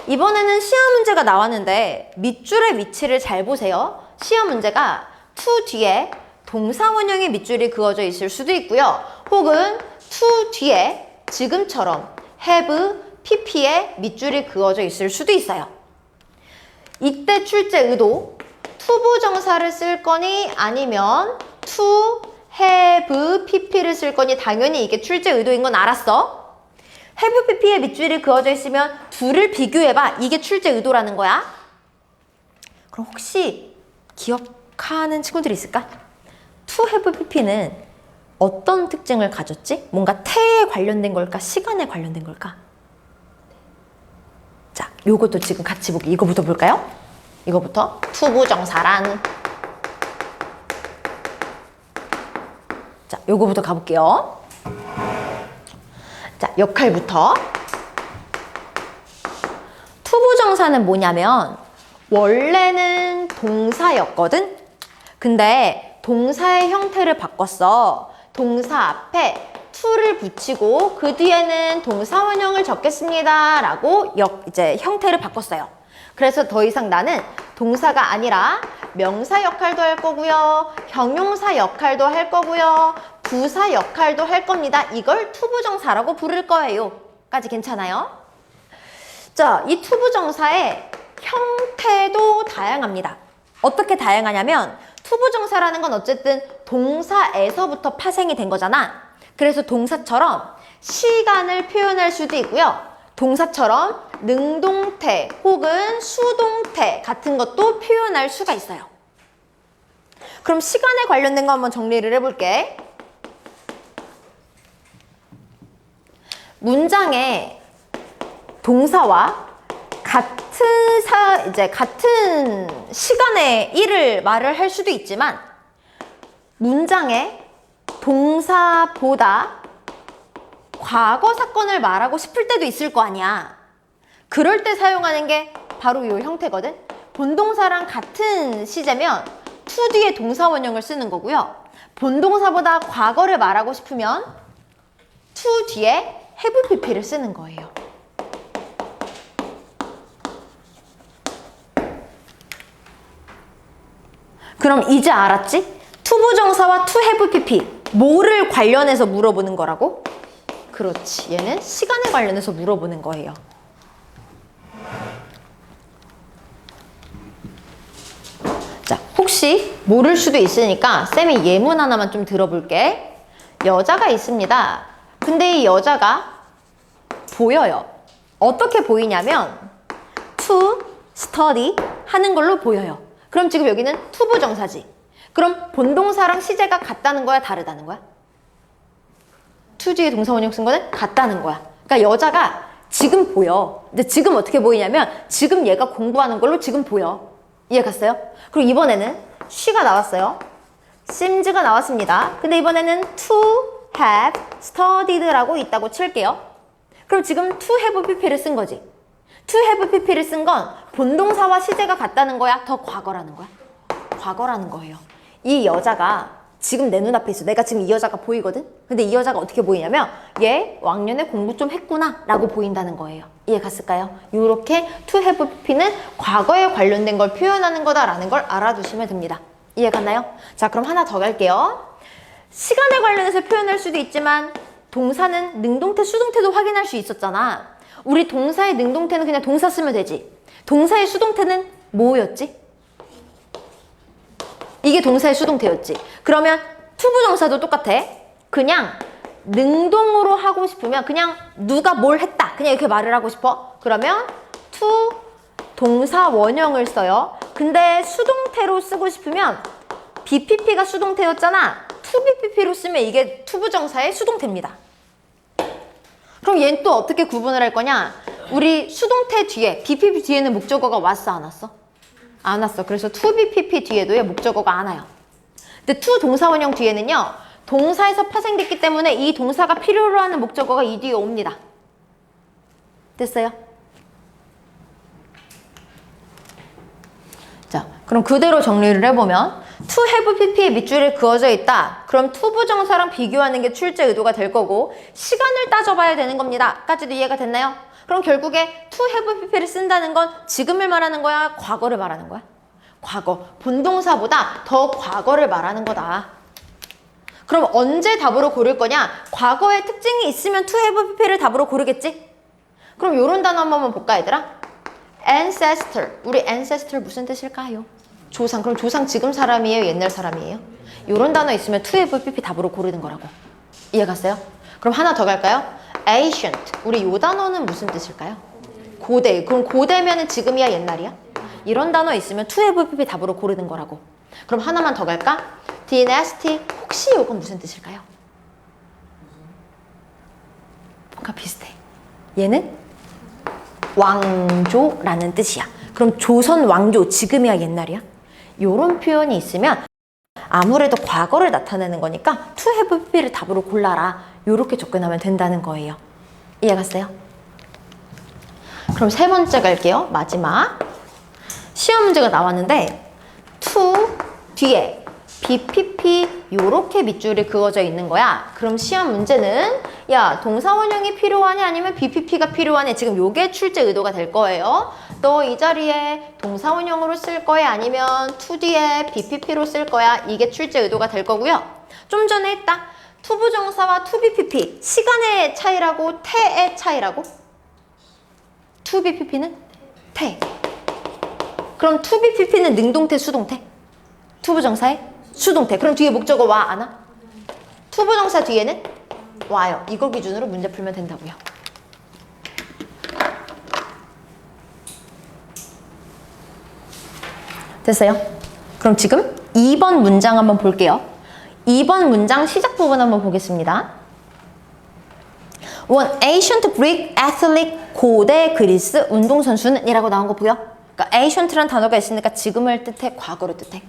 이번에는 시험 문제가 나왔는데 밑줄의 위치를 잘 보세요. 시험 문제가 to 뒤에 동사원형의 밑줄이 그어져 있을 수도 있고요. 혹은 to 뒤에 지금처럼 have, pp의 밑줄이 그어져 있을 수도 있어요. 이때 출제 의도 to 부정사를 쓸 거니 아니면 to, have, pp를 쓸 거니 당연히 이게 출제 의도인 건 알았어. have, pp의 밑줄이 그어져 있으면 둘을 비교해봐. 이게 출제 의도라는 거야. 그럼 혹시 기억하는 친구들이 있을까? to, have, pp는 어떤 특징을 가졌지? 뭔가 태에 관련된 걸까? 시간에 관련된 걸까? 자, 요것도 지금 같이 보기. 이거부터 볼까요? 이거부터 to 부정사란. 자, 요거부터 가볼게요. 자, 역할부터. to 부정사는 뭐냐면 원래는 동사였거든? 근데 동사의 형태를 바꿨어. 동사 앞에 to를 붙이고 그 뒤에는 동사원형을 적겠습니다 라고 이제 형태를 바꿨어요. 그래서 더 이상 나는 동사가 아니라 명사 역할도 할 거고요. 형용사 역할도 할 거고요. 부사 역할도 할 겁니다. 이걸 to 부정사라고 부를 거예요. 까지 괜찮아요? 자, 이 to 부정사의 형태도 다양합니다. 어떻게 다양하냐면 to 부정사라는 건 어쨌든 동사에서부터 파생이 된 거잖아. 그래서 동사처럼 시간을 표현할 수도 있고요. 동사처럼 능동태 혹은 수동태 같은 것도 표현할 수가 있어요. 그럼 시간에 관련된 거 한번 정리를 해볼게. 문장에 동사와 같은 시간에 일을 말을 할 수도 있지만 문장에 동사보다 과거 사건을 말하고 싶을 때도 있을 거 아니야. 그럴 때 사용하는 게 바로 이 형태거든. 본동사랑 같은 시제면 to 뒤에 동사 원형을 쓰는 거고요. 본동사보다 과거를 말하고 싶으면 to 뒤에 have pp를 쓰는 거예요. 그럼 이제 알았지? to 부정사와 to have pp 뭐를 관련해서 물어보는 거라고? 그렇지. 얘는 시간에 관련해서 물어보는 거예요. 자, 혹시 모를 수도 있으니까 쌤이 예문 하나만 좀 들어볼게. 여자가 있습니다. 근데 이 여자가 보여요. 어떻게 보이냐면 to study 하는 걸로 보여요. 그럼 지금 여기는 to 부정사지. 그럼 본동사랑 시제가 같다는 거야, 다르다는 거야? to 뒤에 동사 원형 쓴 거는 같다는 거야. 그러니까 여자가 지금 보여. 근데 지금 어떻게 보이냐면 지금 얘가 공부하는 걸로 지금 보여. 이해 갔어요? 그리고 이번에는 she가 나왔어요. sims가 나왔습니다. 근데 이번에는 to have studied라고 있다고 칠게요. 그럼 지금 to have pp를 쓴 거지. to have pp를 쓴 건 본동사와 시제가 같다는 거야? 더 과거라는 거야? 과거라는 거예요. 이 여자가 지금 내 눈앞에 있어. 내가 지금 이 여자가 보이거든? 근데 이 여자가 어떻게 보이냐면 얘 왕년에 공부 좀 했구나 라고 보인다는 거예요. 이해 갔을까요? 이렇게 to have pp는 과거에 관련된 걸 표현하는 거다라는 걸 알아두시면 됩니다. 이해 갔나요? 자, 그럼 하나 더 갈게요. 시간에 관련해서 표현할 수도 있지만 동사는 능동태, 수동태도 확인할 수 있었잖아. 우리 동사의 능동태는 그냥 동사 쓰면 되지. 동사의 수동태는 뭐였지? 이게 동사의 수동태였지. 그러면 to 부정사도 똑같아. 그냥 능동으로 하고 싶으면 그냥 누가 뭘 했다. 그냥 이렇게 말을 하고 싶어. 그러면 to 동사 원형을 써요. 근데 수동태로 쓰고 싶으면 BPP가 수동태였잖아. to BPP로 쓰면 이게 to 부정사의 수동태입니다. 그럼 얘는 또 어떻게 구분을 할 거냐? 우리 수동태 뒤에 BPP 뒤에는 목적어가 왔어, 안 왔어? 안 왔어. 그래서 to BPP 뒤에도 목적어가 안 와요. 근데 to 동사 원형 뒤에는요. 동사에서 파생됐기 때문에 이 동사가 필요로 하는 목적어가 이 뒤에 옵니다. 됐어요? 자, 그럼 그대로 정리를 해보면 to have pp의 밑줄에 그어져 있다. 그럼 to 부정사랑 비교하는 게 출제 의도가 될 거고 시간을 따져봐야 되는 겁니다. 까지도 이해가 됐나요? 그럼 결국에 to have pp를 쓴다는 건 지금을 말하는 거야? 과거를 말하는 거야? 과거. 본동사보다 더 과거를 말하는 거다. 그럼 언제 답으로 고를 거냐? 과거의 특징이 있으면 to have pp를 답으로 고르겠지? 그럼 요런 단어 한 번만 볼까, 얘들아? ancestor. 우리 ancestor 무슨 뜻일까요? 조상. 그럼 조상 지금 사람이에요? 옛날 사람이에요? 요런 단어 있으면 to have pp 답으로 고르는 거라고. 이해 갔어요? 그럼 하나 더 갈까요? ancient. 우리 요 단어는 무슨 뜻일까요? 고대. 그럼 고대면은 지금이야, 옛날이야? 이런 단어 있으면 to have pp 답으로 고르는 거라고. 그럼 하나만 더 갈까? dynasty. 혹시 요건 무슨 뜻일까요? 뭔가 비슷해. 얘는 왕조라는 뜻이야. 그럼 조선 왕조 지금이야, 옛날이야? 요런 표현이 있으면 아무래도 과거를 나타내는 거니까 to have pp를 답으로 골라라. 요렇게 접근하면 된다는 거예요. 이해 갔어요? 그럼 세 번째 갈게요. 마지막. 시험 문제가 나왔는데 to 뒤에 BPP 요렇게 밑줄이 그어져 있는 거야. 그럼 시험 문제는 야, 동사 원형이 필요하니 아니면 BPP가 필요하니 지금 요게 출제 의도가 될 거예요. 너 이 자리에 동사 원형으로 쓸 거야 아니면 to 뒤에 BPP로 쓸 거야. 이게 출제 의도가 될 거고요. 좀 전에 했다. to 부정사와 to BPP 시간의 차이라고 태의 차이라고? to BPP는 태. 그럼 to BPP는 능동태, 수동태? to 부정사의 수동태. 그럼 뒤에 목적어 와, 안 와? to 부정사 뒤에는 와요. 이걸 기준으로 문제 풀면 된다고요. 됐어요? 그럼 지금 2번 문장 한번 볼게요. 2번 문장 시작 부분 한번 보겠습니다. One ancient Greek athlete, 고대 그리스 운동선수는 이라고 나온 거 보여? 그러니까 ancient라는 단어가 있으니까 지금을 뜻해, 과거를 뜻해.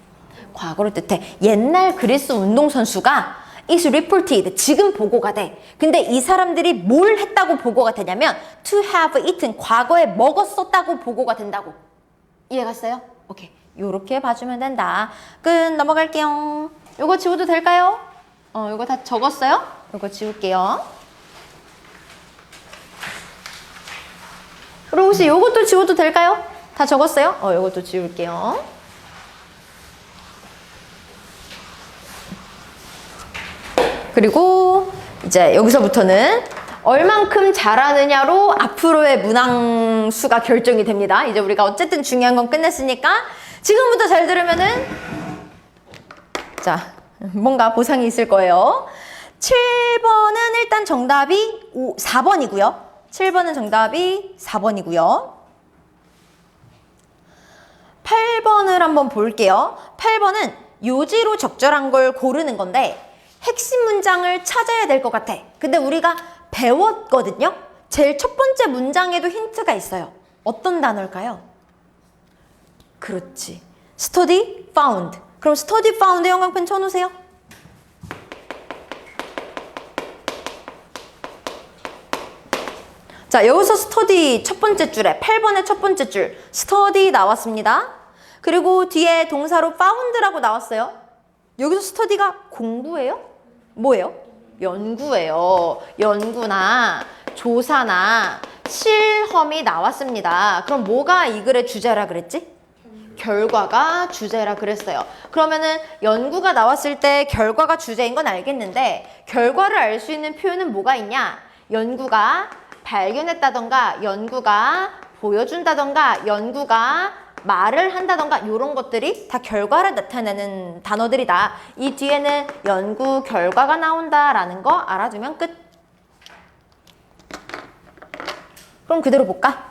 과거를 뜻해. 옛날 그리스 운동선수가 is reported, 지금 보고가 돼. 근데 이 사람들이 뭘 했다고 보고가 되냐면 to have eaten, 과거에 먹었었다고 보고가 된다고. 이해갔어요? 오케이. 요렇게 봐주면 된다. 끝. 넘어갈게요. 요거 지워도 될까요? 요거 다 적었어요? 요거 지울게요. 그리고 혹시 요것도 지워도 될까요? 다 적었어요? 요것도 지울게요. 그리고 이제 여기서부터는 얼만큼 잘하느냐로 앞으로의 문항수가 결정이 됩니다. 이제 우리가 어쨌든 중요한 건 끝냈으니까 지금부터 잘 들으면은 자, 뭔가 보상이 있을 거예요. 7번은 일단 정답이 4번이고요. 7번은 정답이 4번이고요. 8번을 한번 볼게요. 8번은 요지로 적절한 걸 고르는 건데 핵심 문장을 찾아야 될 것 같아. 근데 우리가 배웠거든요. 제일 첫 번째 문장에도 힌트가 있어요. 어떤 단어일까요? 그렇지. study found. 그럼 study found 형광펜 쳐놓으세요. 자, 여기서 study 첫 번째 줄에 8번의 첫 번째 줄 study 나왔습니다. 그리고 뒤에 동사로 found라고 나왔어요. 여기서 study가 공부예요? 뭐예요? 연구예요. 연구나 조사나 실험이 나왔습니다. 그럼 뭐가 이 글의 주제라 그랬지? 결과가 주제라 그랬어요. 그러면은 연구가 나왔을 때 결과가 주제인 건 알겠는데 결과를 알 수 있는 표현은 뭐가 있냐? 연구가 발견했다던가 연구가 보여준다던가 연구가 말을 한다던가 이런 것들이 다 결과를 나타내는 단어들이다. 이 뒤에는 연구 결과가 나온다라는 거 알아두면 끝. 그럼 그대로 볼까?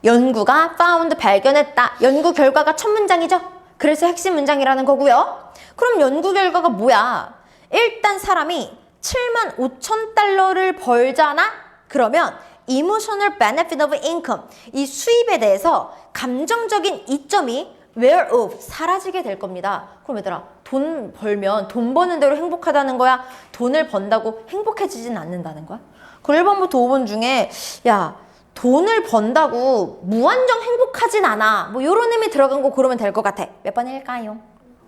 연구가 found 발견했다. 연구 결과가 첫 문장이죠? 그래서 핵심 문장이라는 거고요. 그럼 연구 결과가 뭐야? 일단 사람이 75,000달러를 벌잖아? 그러면 emotional benefit of income, 이 수입에 대해서 감정적인 이점이 wear off, 사라지게 될 겁니다. 그럼 얘들아, 돈 벌면 돈 버는 대로 행복하다는 거야? 돈을 번다고 행복해지진 않는다는 거야? 그럼 1번부터 5번 중에 야, 돈을 번다고 무한정 행복하진 않아. 뭐 이런 의미 들어간 거 고르면 될 것 같아. 몇 번일까요?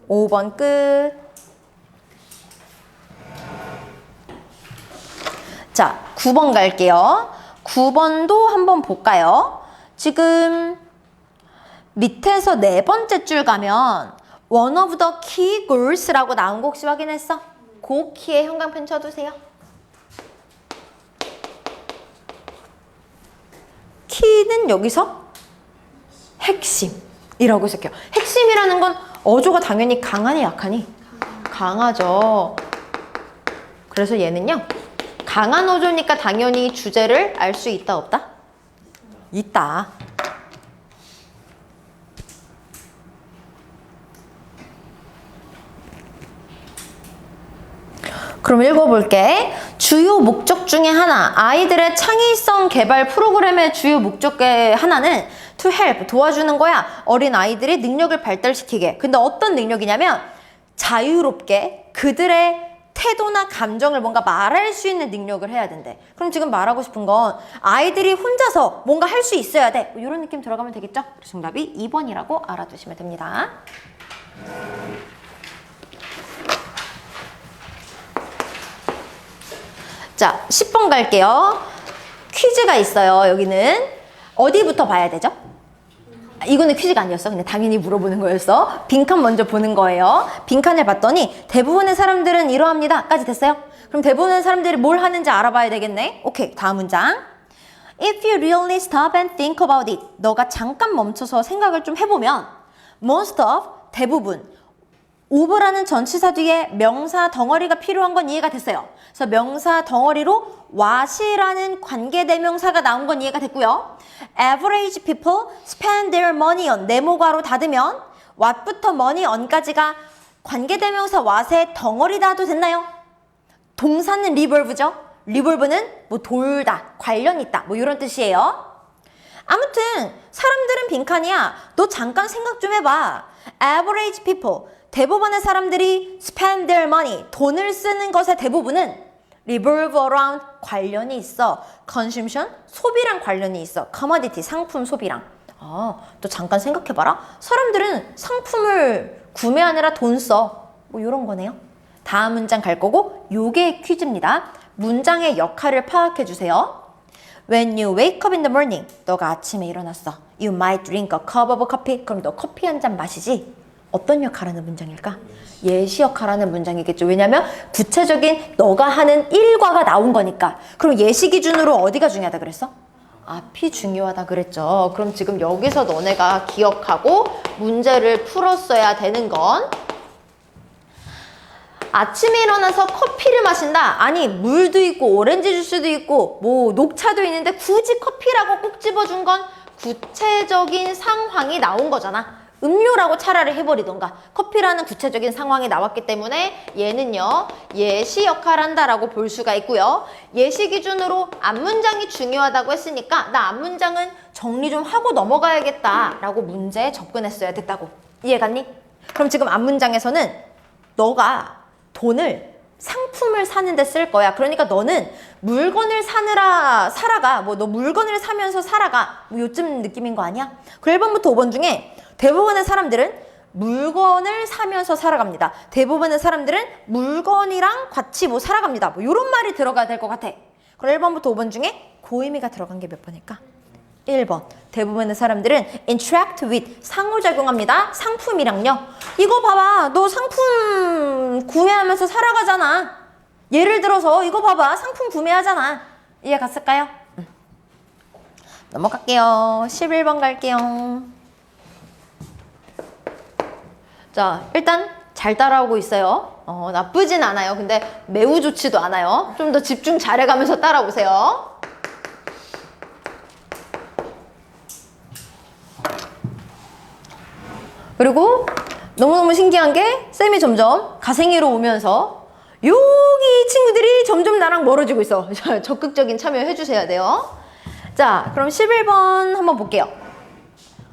5번 끝. 자, 9번 갈게요. 9번도 한번 볼까요? 지금 밑에서 네 번째 줄 가면 one of the key goals라고 나온 거 혹시 확인했어? 그 키에 형광펜 쳐두세요. 키는 여기서 핵심이라고 해석해요. 핵심이라는 건 어조가 당연히 강하니 약하니? 강하죠. 그래서 얘는요. 강한 어조니까 당연히 주제를 알 수 있다 없다? 있다. 그럼 읽어볼게. 주요 목적 중에 하나, 아이들의 창의성 개발 프로그램의 주요 목적 중에 하나는 to help, 도와주는 거야. 어린 아이들이 능력을 발달시키게. 근데 어떤 능력이냐면 자유롭게 그들의 태도나 감정을 뭔가 말할 수 있는 능력을 해야 된대. 그럼 지금 말하고 싶은 건 아이들이 혼자서 뭔가 할 수 있어야 돼. 뭐 이런 느낌 들어가면 되겠죠? 그래서 정답이 2번이라고 알아두시면 됩니다. 자, 10번 갈게요. 퀴즈가 있어요. 여기는 어디부터 봐야 되죠? 이거는 퀴즈가 아니었어. 그냥 당연히 물어보는 거였어. 빈칸 먼저 보는 거예요. 빈칸을 봤더니 대부분의 사람들은 이러합니다. 까지 됐어요? 그럼 대부분의 사람들이 뭘 하는지 알아봐야 되겠네. 오케이, 다음 문장. If you really stop and think about it. 너가 잠깐 멈춰서 생각을 좀 해보면 most of, 대부분 오브라는 전치사 뒤에 명사 덩어리가 필요한 건 이해가 됐어요. 그래서 명사 덩어리로 what이라는 관계대명사가 나온 건 이해가 됐고요. Average people spend their money on 네모괄호 닫으면 what부터 money on까지가 관계대명사 what의 덩어리다도 됐나요? 동사는 revolve죠. revolve는 뭐 돌다, 관련 있다, 뭐 이런 뜻이에요. 아무튼 사람들은 빈칸이야. 너 잠깐 생각 좀 해봐. Average people, 대부분의 사람들이 spend their money, 돈을 쓰는 것의 대부분은 revolve around, 관련이 있어. consumption, 소비랑 관련이 있어. commodity, 상품 소비랑. 또 잠깐 생각해봐라. 사람들은 상품을 구매하느라 돈 써. 뭐 이런 거네요. 다음 문장 갈 거고 요게 퀴즈입니다. 문장의 역할을 파악해 주세요. When you wake up in the morning, 너가 아침에 일어났어. You might drink a cup of coffee. 그럼 너 커피 한 잔 마시지? 어떤 역할하는 문장일까? 예시 역할하는 문장이겠죠. 왜냐면 구체적인 너가 하는 일과가 나온 거니까. 그럼 예시 기준으로 어디가 중요하다 그랬어? 앞이 중요하다 그랬죠. 그럼 지금 여기서 너네가 기억하고 문제를 풀었어야 되는 건 아침에 일어나서 커피를 마신다. 아니 물도 있고 오렌지 주스도 있고 뭐 녹차도 있는데 굳이 커피라고 꼭 집어준 건 구체적인 상황이 나온 거잖아. 음료라고 차라리 해버리던가. 커피라는 구체적인 상황이 나왔기 때문에 얘는요 예시 역할을 한다라고 볼 수가 있고요. 예시 기준으로 앞문장이 중요하다고 했으니까 나 앞문장은 정리 좀 하고 넘어가야겠다 라고 문제에 접근했어야 됐다고. 이해갔니? 그럼 지금 앞문장에서는 너가 돈을 상품을 사는데 쓸 거야. 그러니까 너는 물건을 살아가. 뭐 너 물건을 사면서 살아가. 뭐 요즘 느낌인 거 아니야? 그 1번부터 5번 중에 대부분의 사람들은 물건을 사면서 살아갑니다. 대부분의 사람들은 물건이랑 같이 뭐 살아갑니다. 뭐 이런 말이 들어가야 될 것 같아. 그럼 1번부터 5번 중에 고의미가 들어간 게 몇 번일까? 1번. 대부분의 사람들은 interact with, 상호작용합니다. 상품이랑요. 이거 봐봐. 너 상품 구매하면서 살아가잖아. 예를 들어서 이거 봐봐. 상품 구매하잖아. 이해 갔을까요? 넘어갈게요. 11번 갈게요. 자, 일단 잘 따라오고 있어요. 나쁘진 않아요. 근데 매우 좋지도 않아요. 좀 더 집중 잘해가면서 따라오세요. 그리고 너무너무 신기한 게 쌤이 점점 가생이로 오면서 여기 친구들이 점점 나랑 멀어지고 있어. 적극적인 참여 해주셔야 돼요. 자, 그럼 11번 한번 볼게요.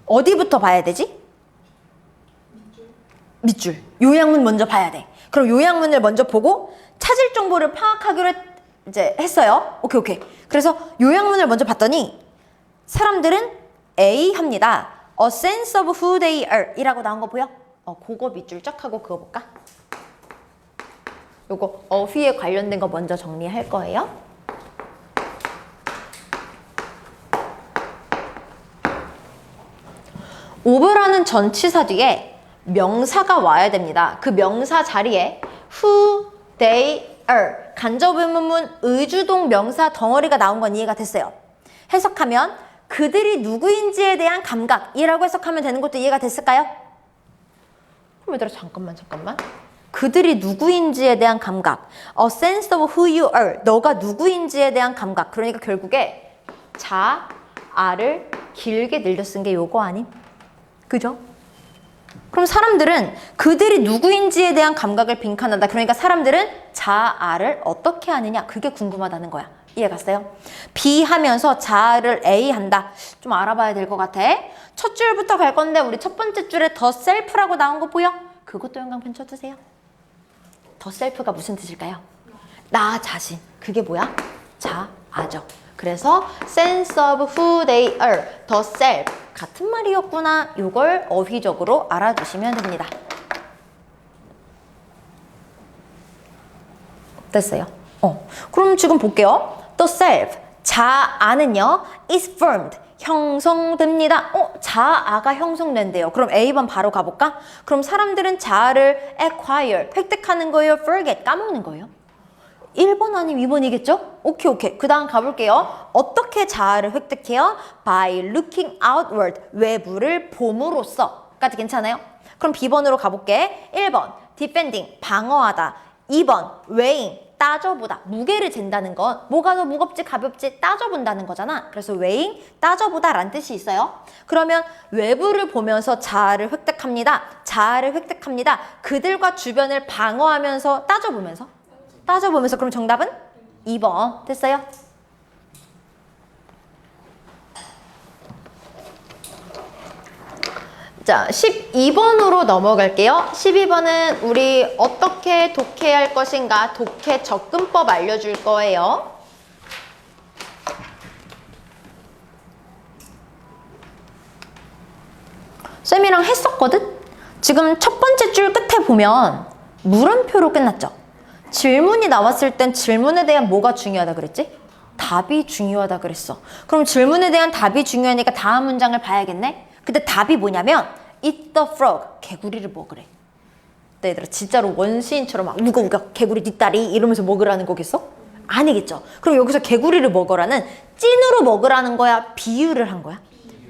어디부터 봐야 되지? 밑줄. 요약문 먼저 봐야 돼. 그럼 요약문을 먼저 보고 찾을 정보를 파악하기로 이제 했어요. 오케이. 그래서 요약문을 먼저 봤더니 사람들은 A 합니다. A sense of who they are 이라고 나온 거 보여? 그거 밑줄 쫙 하고 그거 볼까? 요거 of에 관련된 거 먼저 정리할 거예요. of라는 전치사 뒤에 명사가 와야 됩니다. 그 명사 자리에 who they are 간접 의문문 의주동 명사 덩어리가 나온 건 이해가 됐어요. 해석하면 그들이 누구인지에 대한 감각이라고 해석하면 되는 것도 이해가 됐을까요? 그럼 얘들아 잠깐만. 그들이 누구인지에 대한 감각. A sense of who you are. 너가 누구인지에 대한 감각. 그러니까 결국에 자, 아를 길게 늘려 쓴 게 요거 아님? 그죠? 그럼 사람들은 그들이 누구인지에 대한 감각을 빈칸한다. 그러니까 사람들은 자아를 어떻게 하느냐. 그게 궁금하다는 거야. 이해 갔어요? B 하면서 자아를 A 한다. 좀 알아봐야 될 것 같아. 첫 줄부터 갈 건데 우리 첫 번째 줄에 더 셀프라고 나온 거 보여? 그것도 영광펜 쳐주세요. 더 셀프가 무슨 뜻일까요? 나 자신. 그게 뭐야? 자아죠. 그래서 sense of who they are, the self. 같은 말이었구나. 이걸 어휘적으로 알아두시면 됩니다. 됐어요? 그럼 지금 볼게요. The self, 자아는요, is formed, 형성됩니다. 자아가 형성된대요. 그럼 A번 바로 가볼까? 그럼 사람들은 자아를 acquire, 획득하는 거예요? forget, 까먹는 거예요? 1번 아니면 2번이겠죠? 오케이. 그 다음 가볼게요. 어떻게 자아를 획득해요? By looking outward, 외부를 봄으로써. 까지 괜찮아요? 그럼 B번으로 가볼게. 1번, defending, 방어하다. 2번, weighing, 따져보다. 무게를 잰다는 건 뭐가 더 무겁지 가볍지 따져본다는 거잖아. 그래서 weighing, 따져보다 라는 뜻이 있어요. 그러면 외부를 보면서 자아를 획득합니다. 자아를 획득합니다. 그들과 주변을 방어하면서 따져보면서. 그럼 정답은 2번. 됐어요? 자, 12번으로 넘어갈게요. 12번은 우리 어떻게 독해할 것인가 독해 접근법 알려줄 거예요. 쌤이랑 했었거든? 지금 첫 번째 줄 끝에 보면 물음표로 끝났죠? 질문이 나왔을 땐 질문에 대한 뭐가 중요하다 그랬지? 답이 중요하다 그랬어. 그럼 질문에 대한 답이 중요하니까 다음 문장을 봐야겠네? 근데 답이 뭐냐면 Eat the frog. 개구리를 먹으래. 얘들아 진짜로 원시인처럼 막 우거우거 개구리 뒷다리 이러면서 먹으라는 거겠어? 아니겠죠. 그럼 여기서 개구리를 먹으라는 찐으로 먹으라는 거야? 비유를 한 거야?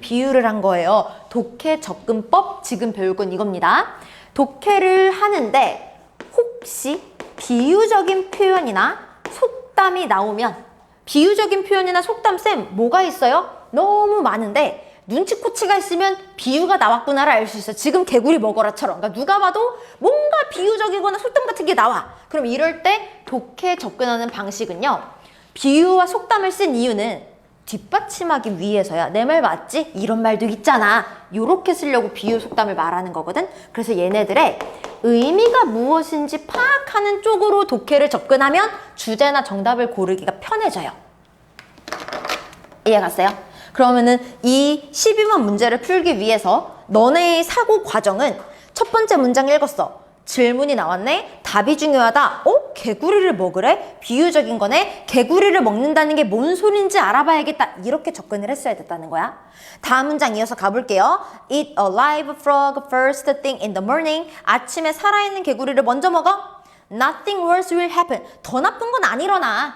비유를 한 거예요. 독해 접근법 지금 배울 건 이겁니다. 독해를 하는데 혹시 비유적인 표현이나 속담이 나오면 비유적인 표현이나 속담 쌤 뭐가 있어요? 너무 많은데 눈치코치가 있으면 비유가 나왔구나를 알 수 있어. 지금 개구리 먹어라처럼. 그러니까 누가 봐도 뭔가 비유적이거나 속담 같은 게 나와. 그럼 이럴 때 독해 접근하는 방식은요. 비유와 속담을 쓴 이유는 뒷받침하기 위해서야. 내 말 맞지? 이런 말도 있잖아. 요렇게 쓰려고 비유 속담을 말하는 거거든. 그래서 얘네들의 의미가 무엇인지 파악하는 쪽으로 독해를 접근하면 주제나 정답을 고르기가 편해져요. 이해 갔어요? 그러면은 이 12번 문제를 풀기 위해서 너네의 사고 과정은 첫 번째 문장 읽었어. 질문이 나왔네. 답이 중요하다. 개구리를 먹으래? 비유적인 거네. 개구리를 먹는다는 게 뭔 소린지 알아봐야겠다. 이렇게 접근을 했어야 됐다는 거야. 다음 문장 이어서 가볼게요. Eat a live frog first thing in the morning. 아침에 살아있는 개구리를 먼저 먹어. Nothing worse will happen. 더 나쁜 건 안 일어나.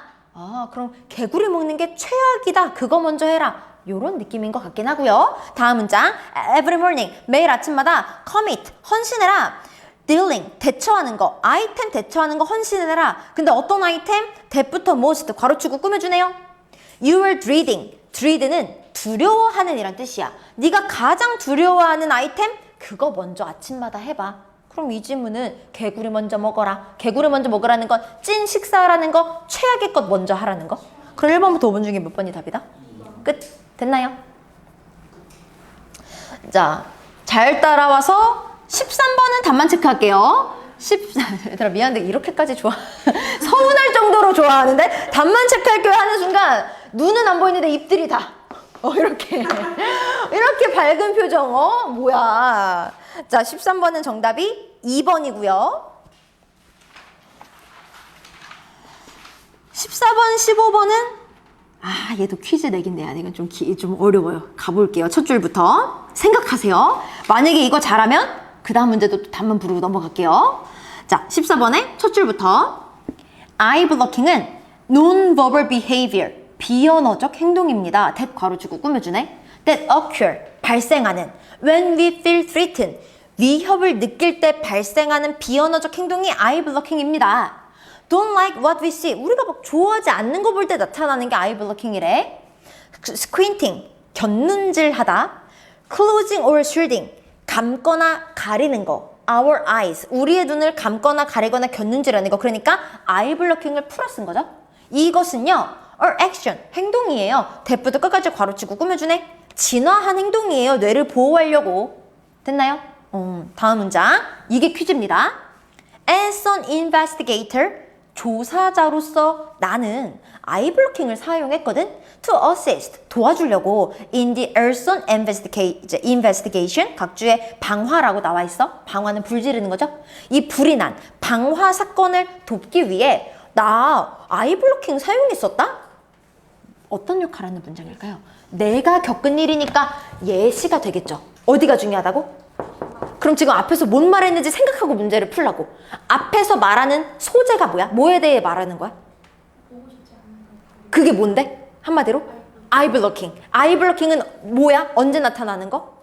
그럼 개구리 먹는 게 최악이다. 그거 먼저 해라. 요런 느낌인 것 같긴 하고요. 다음 문장. Every morning. 매일 아침마다 commit. 헌신해라. dealing. 대처하는 거. 아이템 대처하는 거 헌신해라. 근데 어떤 아이템? that부터 most. 괄호치고 꾸며주네요. You are dreading. dread는 두려워하는 이란 뜻이야. 네가 가장 두려워하는 아이템? 그거 먼저 아침마다 해봐. 그럼 이 질문은 개구리 먼저 먹어라. 개구리 먼저 먹으라는 건 찐 식사라는 거, 최악의 것 먼저 하라는 거. 그럼 1번부터 5번 중에 몇 번이 답이다? 끝. 됐나요? 자, 잘 따라와서 13번은 답만 체크할게요. 얘들아 미안한데 이렇게까지 서운할 정도로 좋아하는데 답만 체크할게요 하는 순간 눈은 안 보이는데 입들이 다 이렇게 밝은 표정. 뭐야. 자, 13번은 정답이 2번이고요. 14번, 15번은 얘도 퀴즈 내긴 내야 돼. 이건 좀 어려워요. 가볼게요. 첫 줄부터 생각하세요. 만약에 이거 잘하면 그 다음 문제도 또 답만 부르고 넘어갈게요. 자, 14번에 첫 줄부터 eye blocking은 non-verbal behavior, 비언어적 행동입니다. that 괄호치고 꾸며주네. that occur, 발생하는. when we feel threatened, 위협을 느낄 때 발생하는 비언어적 행동이 eye blocking입니다. Don't like what we see. 우리가 막 좋아하지 않는 거 볼 때 나타나는 게 eye blocking이래. Squinting, 곁눈질하다. Closing or shielding, 감거나 가리는 거. Our eyes, 우리의 눈을 감거나 가리거나 곁눈질하는 거. 그러니까 eye blocking을 풀어 쓴 거죠. 이것은요, or action, 행동이에요. 대부터 끝까지 괄호치고 꾸며주네. 진화한 행동이에요. 뇌를 보호하려고. 됐나요? 다음 문장. 이게 퀴즈입니다. As an investigator, 조사자로서 나는 eye blocking을 사용했거든. To assist, 도와주려고. In the arson investigation, 각주의 방화라고 나와 있어. 방화는 불 지르는 거죠. 이 불이 난 방화 사건을 돕기 위해 나 eye blocking 사용했었다? 어떤 역할을 하는 문장일까요? 내가 겪은 일이니까 예시가 되겠죠. 어디가 중요하다고? 그럼 지금 앞에서 뭔 말했는지 생각하고 문제를 풀라고. 앞에서 말하는 소재가 뭐야? 뭐에 대해 말하는 거야? 그게 뭔데? 한마디로? eye blocking. eye blocking은 뭐야? 언제 나타나는 거?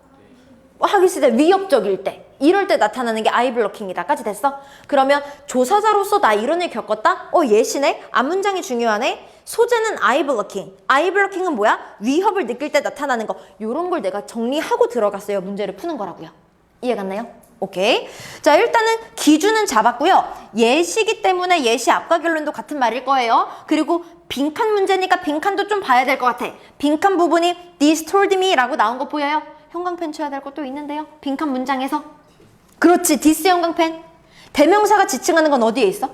하기 시대 위협적일 때 이럴 때 나타나는 게 아이 블러킹이다까지 됐어? 그러면 조사자로서 나 이런 일 겪었다? 예시네? 앞문장이 중요하네? 소재는 아이 블러킹. 아이 블러킹은 뭐야? 위협을 느낄 때 나타나는 거. 요런 걸 내가 정리하고 들어갔어요. 문제를 푸는 거라고요. 이해 갔나요? 오케이. 자, 일단은 기준은 잡았고요. 예시기 때문에 예시 앞과 결론도 같은 말일 거예요. 그리고 빈칸 문제니까 빈칸도 좀 봐야 될 것 같아. 빈칸 부분이 this told me 라고 나온 거 보여요? 형광펜 쳐야 될 것도 있는데요. 빈칸 문장에서. 그렇지. this 형광펜. 대명사가 지칭하는 건 어디에 있어?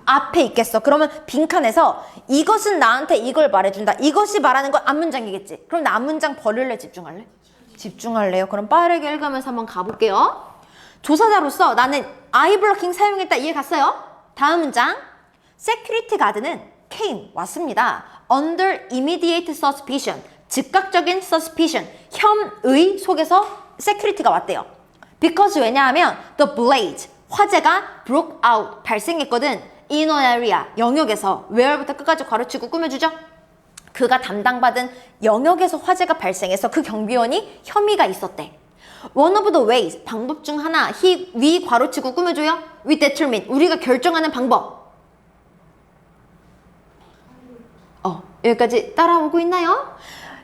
앞에 있겠어. 그러면 빈칸에서 이것은 나한테 이걸 말해준다. 이것이 말하는 건 앞문장이겠지. 그럼 나 앞문장 버릴래? 집중할래? 집중할래요. 그럼 빠르게 읽으면서 한번 가볼게요. 조사자로서 나는 아이 블러킹 사용했다. 이해 갔어요? 다음 문장. Security guard는 came, 왔습니다. Under immediate suspicion, 즉각적인 suspicion, 혐의 속에서 security가 왔대요. Because 왜냐하면 the blaze, 화재가 broke out, 발생했거든. In an area, 영역에서. where부터 끝까지 괄호치고 꾸며주죠. 그가 담당받은 영역에서 화재가 발생해서 그 경비원이 혐의가 있었대. One of the ways, 방법 중 하나, 위 괄호치고 꾸며줘요. We determine, 우리가 결정하는 방법. 여기까지 따라오고 있나요?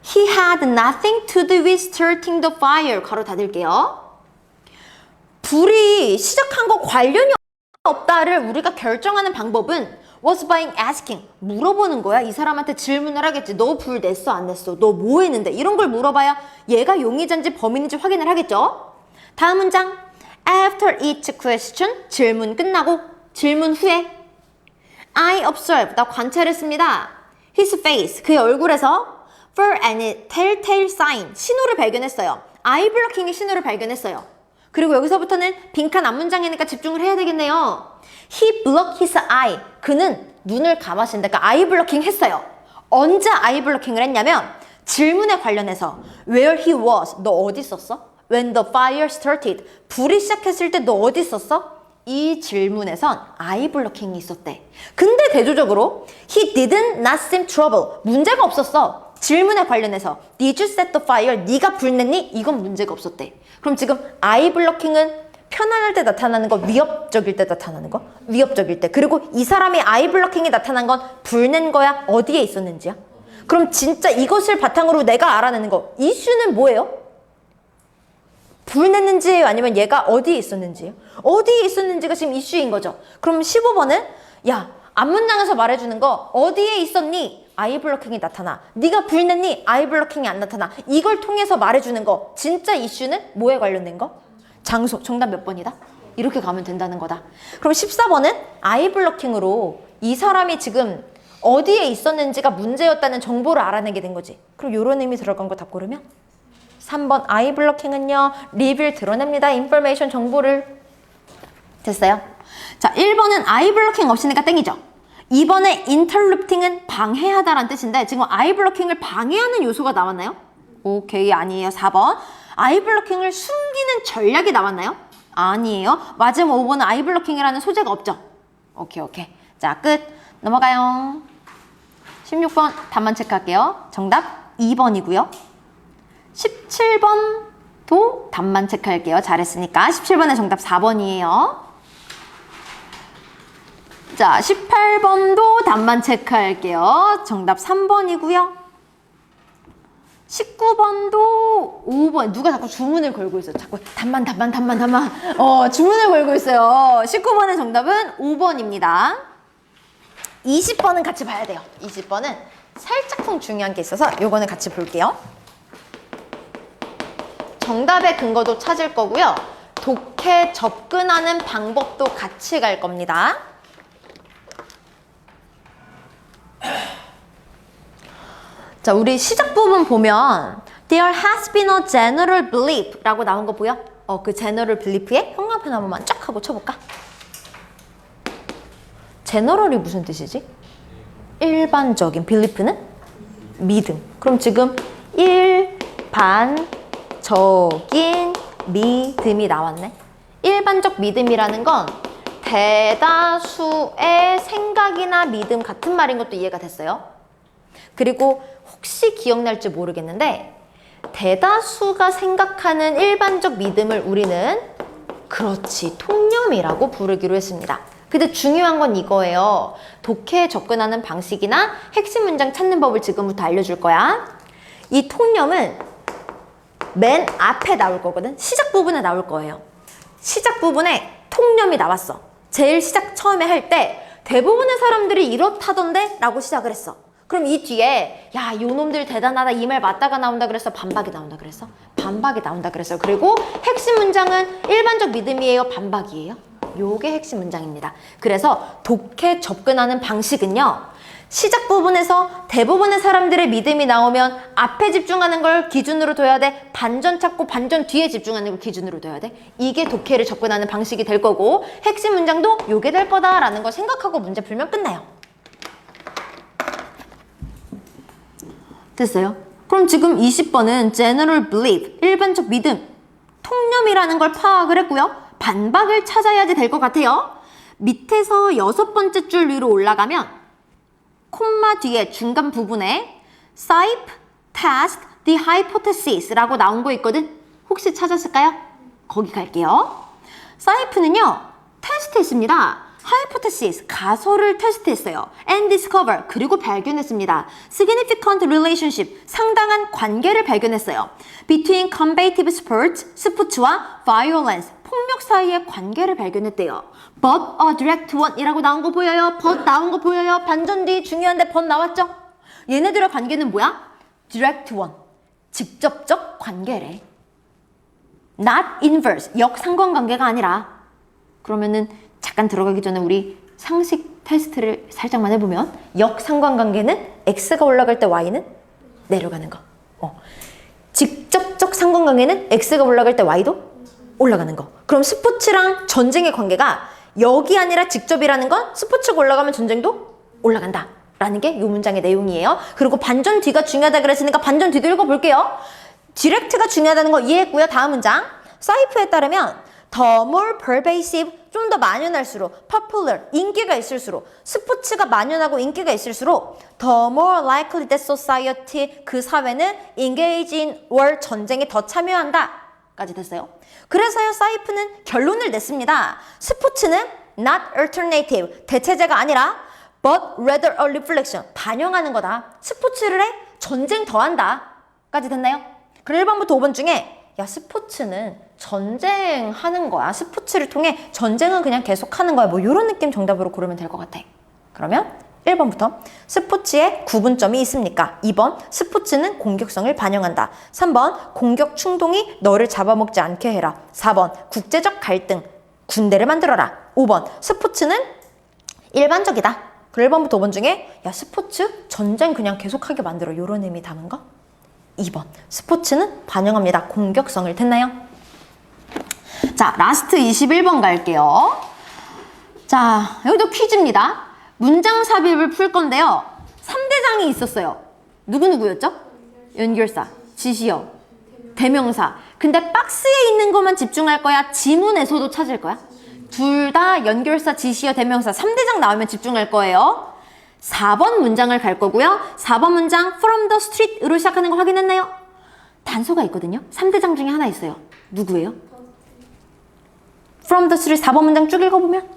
He had nothing to do with starting the fire. 괄호 닫을게요. 불이 시작한 거 관련이 없다를 우리가 결정하는 방법은 was by asking. 물어보는 거야. 이 사람한테 질문을 하겠지. 너 불 냈어? 안 냈어? 너 뭐 했는데? 이런 걸 물어봐야 얘가 용의자인지 범인인지 확인을 하겠죠. 다음 문장. After each question. 질문 끝나고 질문 후에 I observed. 나 관찰했습니다. His face. 그의 얼굴에서 for any telltale sign. 신호를 발견했어요. 아이 블러킹의 신호를 발견했어요. 그리고 여기서부터는 빈칸 앞문장이니까 집중을 해야 되겠네요. He blocked his eye. 그는 눈을 감아신다. 그러니까 아이 블러킹 했어요. 언제 아이 블러킹을 했냐면 질문에 관련해서 Where he was. 너 어디 있었어? When the fire started. 불이 시작했을 때 너 어디 있었어? 이 질문에선 아이 블러킹이 있었대. 근데 대조적으로 He didn't not seem trouble. 문제가 없었어. 질문에 관련해서 Did you set the fire? 네가 불 냈니? 이건 문제가 없었대. 그럼 지금 아이 블러킹은 편안할 때 나타나는 거, 위협적일 때 나타나는 거? 위협적일 때. 그리고 이 사람이 아이 블러킹이 나타난 건 불 낸 거야? 어디에 있었는지야? 그럼 진짜 이것을 바탕으로 내가 알아내는 거. 이슈는 뭐예요? 불 냈는지예요? 아니면 얘가 어디에 있었는지예요? 어디에 있었는지가 지금 이슈인 거죠. 그럼 15번은 야, 앞문장에서 말해주는 거 어디에 있었니? 아이 블러킹이 나타나. 네가 불 냈니? 아이 블러킹이 안 나타나. 이걸 통해서 말해주는 거. 진짜 이슈는 뭐에 관련된 거? 장소. 정답 몇 번이다? 이렇게 가면 된다는 거다. 그럼 14번은 아이 블러킹으로 이 사람이 지금 어디에 있었는지가 문제였다는 정보를 알아내게 된 거지. 그럼 이런 의미 들어간 거 답 고르면 3번 아이 블러킹은요. 리뷰를 드러냅니다. 인포메이션 정보를. 됐어요? 자, 1번은 아이 블러킹 없으니까 땡이죠. 2번에 interrupting은 방해하다라는 뜻인데 지금 아이 블러킹을 방해하는 요소가 나왔나요? 오케이, 아니에요. 4번. 아이 블러킹을 숨기는 전략이 나왔나요? 아니에요. 맞으면 5번은 아이 블러킹이라는 소재가 없죠. 오케이. 자, 끝. 넘어가요. 16번 답만 체크할게요. 정답 2번이고요. 17번도 답만 체크할게요. 잘했으니까. 17번의 정답 4번이에요. 자, 18번도 답만 체크할게요. 정답 3번이고요. 19번도 5번. 누가 자꾸 주문을 걸고 있어요. 자꾸 답만. 주문을 걸고 있어요. 19번의 정답은 5번입니다. 20번은 같이 봐야 돼요. 20번은 살짝쿵 중요한 게 있어서 요거는 같이 볼게요. 정답의 근거도 찾을 거고요. 독해 접근하는 방법도 같이 갈 겁니다. 자, 우리 시작 부분 보면 There has been a general belief 라고 나온 거 보여? 그 general belief에 형광펜 한 번만 쫙 하고 쳐볼까? general이 무슨 뜻이지? 일반적인. belief는? 믿음. 그럼 지금 일반적인 믿음이 나왔네. 일반적 믿음이라는 건 대다수의 생각이나 믿음 같은 말인 것도 이해가 됐어요. 그리고 혹시 기억날지 모르겠는데 대다수가 생각하는 일반적 믿음을 우리는 그렇지, 통념이라고 부르기로 했습니다. 근데 중요한 건 이거예요. 독해에 접근하는 방식이나 핵심 문장 찾는 법을 지금부터 알려줄 거야. 이 통념은 맨 앞에 나올 거거든. 시작 부분에 나올 거예요. 시작 부분에 통념이 나왔어. 제일 시작 처음에 할 때 대부분의 사람들이 이렇다던데 라고 시작을 했어. 그럼 이 뒤에 야, 요놈들 대단하다, 이 말 맞다가 나온다 그랬어? 반박이 나온다 그랬어? 반박이 나온다 그랬어. 그리고 핵심 문장은 일반적 믿음이에요? 반박이에요? 요게 핵심 문장입니다. 그래서 독해 접근하는 방식은요, 시작 부분에서 대부분의 사람들의 믿음이 나오면 앞에 집중하는 걸 기준으로 둬야 돼. 반전 찾고 반전 뒤에 집중하는 걸 기준으로 둬야 돼. 이게 독해를 접근하는 방식이 될 거고, 핵심 문장도 요게 될 거다라는 거 생각하고 문제 풀면 끝나요. 됐어요? 그럼 지금 20번은 general belief, 일반적 믿음, 통념이라는 걸 파악을 했고요. 반박을 찾아야지 될 것 같아요. 밑에서 6번째 줄 위로 올라가면 콤마 뒤에 중간 부분에 Saip test the hypothesis 라고 나온 거 있거든. 혹시 찾았을까요? 거기 갈게요. 사이프는요, 테스트했습니다. hypothesis, 가설을 테스트했어요. and discover, 그리고 발견했습니다. significant relationship, 상당한 관계를 발견했어요. between combative sports, 스포츠와 violence, 폭력 사이의 관계를 발견했대요. but a direct one 이라고 나온 거 보여요? but 나온 거 보여요? 반전 뒤 중요한데 but 나왔죠? 얘네들의 관계는 뭐야? direct one, 직접적 관계래. not inverse, 역상관관계가 아니라. 그러면은 잠깐 들어가기 전에 우리 상식 테스트를 살짝만 해보면, 역상관관계는 x가 올라갈 때 y는 내려가는 거. 직접적 상관관계는 x가 올라갈 때 y도 올라가는 거. 그럼 스포츠랑 전쟁의 관계가 역이 아니라 직접이라는 건 스포츠가 올라가면 전쟁도 올라간다 라는 게 이 문장의 내용이에요. 그리고 반전 뒤가 중요하다 그랬으니까 반전 뒤도 읽어볼게요. 디렉트가 중요하다는 거 이해했고요. 다음 문장. 사이프에 따르면 the more pervasive, 좀 더 만연할수록, popular, 인기가 있을수록, 스포츠가 만연하고 인기가 있을수록 the more likely that society, 그 사회는 engage in war, 전쟁에 더 참여한다 까지 됐어요. 그래서요, 사이프는 결론을 냈습니다. 스포츠는 not alternative, 대체제가 아니라 but rather a reflection, 반영하는 거다. 스포츠를 해? 전쟁 더한다 까지 됐나요? 그럼 1번부터 5번 중에 야, 스포츠는 전쟁하는 거야. 스포츠를 통해 전쟁은 그냥 계속하는 거야. 뭐 이런 느낌 정답으로 고르면 될 것 같아. 그러면 1번부터 스포츠에 구분점이 있습니까? 2번 스포츠는 공격성을 반영한다. 3번 공격 충동이 너를 잡아먹지 않게 해라. 4번 국제적 갈등, 군대를 만들어라. 5번 스포츠는 일반적이다. 그럼 1번부터 5번 중에 야, 스포츠 전쟁 그냥 계속하게 만들어. 이런 의미 담은 거? 2번 스포츠는 반영합니다. 공격성을. 됐나요? 자, 라스트 21번 갈게요. 자, 여기도 퀴즈입니다. 문장 삽입을 풀 건데요. 3대장이 있었어요. 누구누구였죠? 연결사, 지시어, 대명사. 근데 박스에 있는 것만 집중할 거야? 지문에서도 찾을 거야? 둘 다 연결사, 지시어, 대명사 3대장 나오면 집중할 거예요. 4번 문장을 갈 거고요. 4번 문장 from the street으로 시작하는 거 확인했나요? 단서가 있거든요. 3대장 중에 하나 있어요. 누구예요? from the street 4번 문장 쭉 읽어보면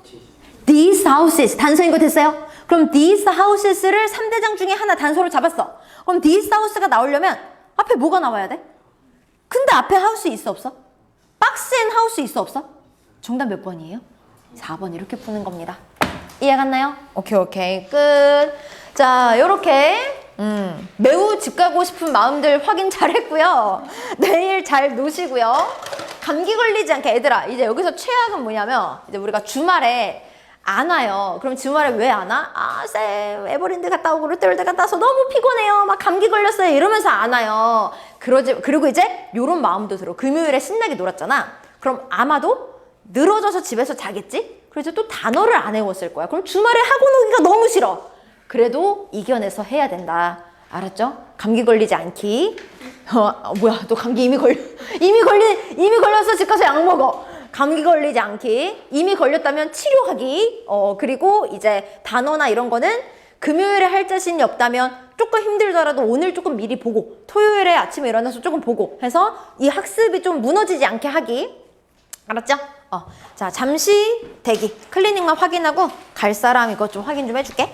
these houses 단서인 거 됐어요? 그럼 these houses를 3대장 중에 하나 단서로 잡았어. 그럼 these house가 나오려면 앞에 뭐가 나와야 돼? 근데 앞에 house 있어 없어? 박스엔 house 있어 없어? 정답 몇 번이에요? 4번 이렇게 푸는 겁니다. 이해 갔나요? 오케이 끝. 자, 요렇게 매우 집 가고 싶은 마음들 확인 잘 했고요. 내일 잘 노시고요. 감기 걸리지 않게. 얘들아, 이제 여기서 최악은 뭐냐면 이제 우리가 주말에 안 와요. 그럼 주말에 왜 안 와? 아, 쌤 에버랜드 갔다 오고 롯데월드 갔다 와서 너무 피곤해요. 막 감기 걸렸어요. 이러면서 안 와요. 그리고 이제 요런 마음도 들어. 금요일에 신나게 놀았잖아. 그럼 아마도 늘어져서 집에서 자겠지? 그래서 또 단어를 안 외웠을 거야. 그럼 주말에 학원 오기가 너무 싫어. 그래도 이겨내서 해야 된다. 알았죠? 감기 걸리지 않기. 뭐야, 너 감기 이미 걸려서 집 가서 약 먹어. 감기 걸리지 않기. 이미 걸렸다면 치료하기. 그리고 이제 단어나 이런 거는 금요일에 할 자신이 없다면 조금 힘들더라도 오늘 조금 미리 보고 토요일에 아침에 일어나서 조금 보고 해서 이 학습이 좀 무너지지 않게 하기. 알았죠? 자, 잠시 대기. 클리닉만 확인하고 갈 사람 이거 좀 확인 좀 해줄게.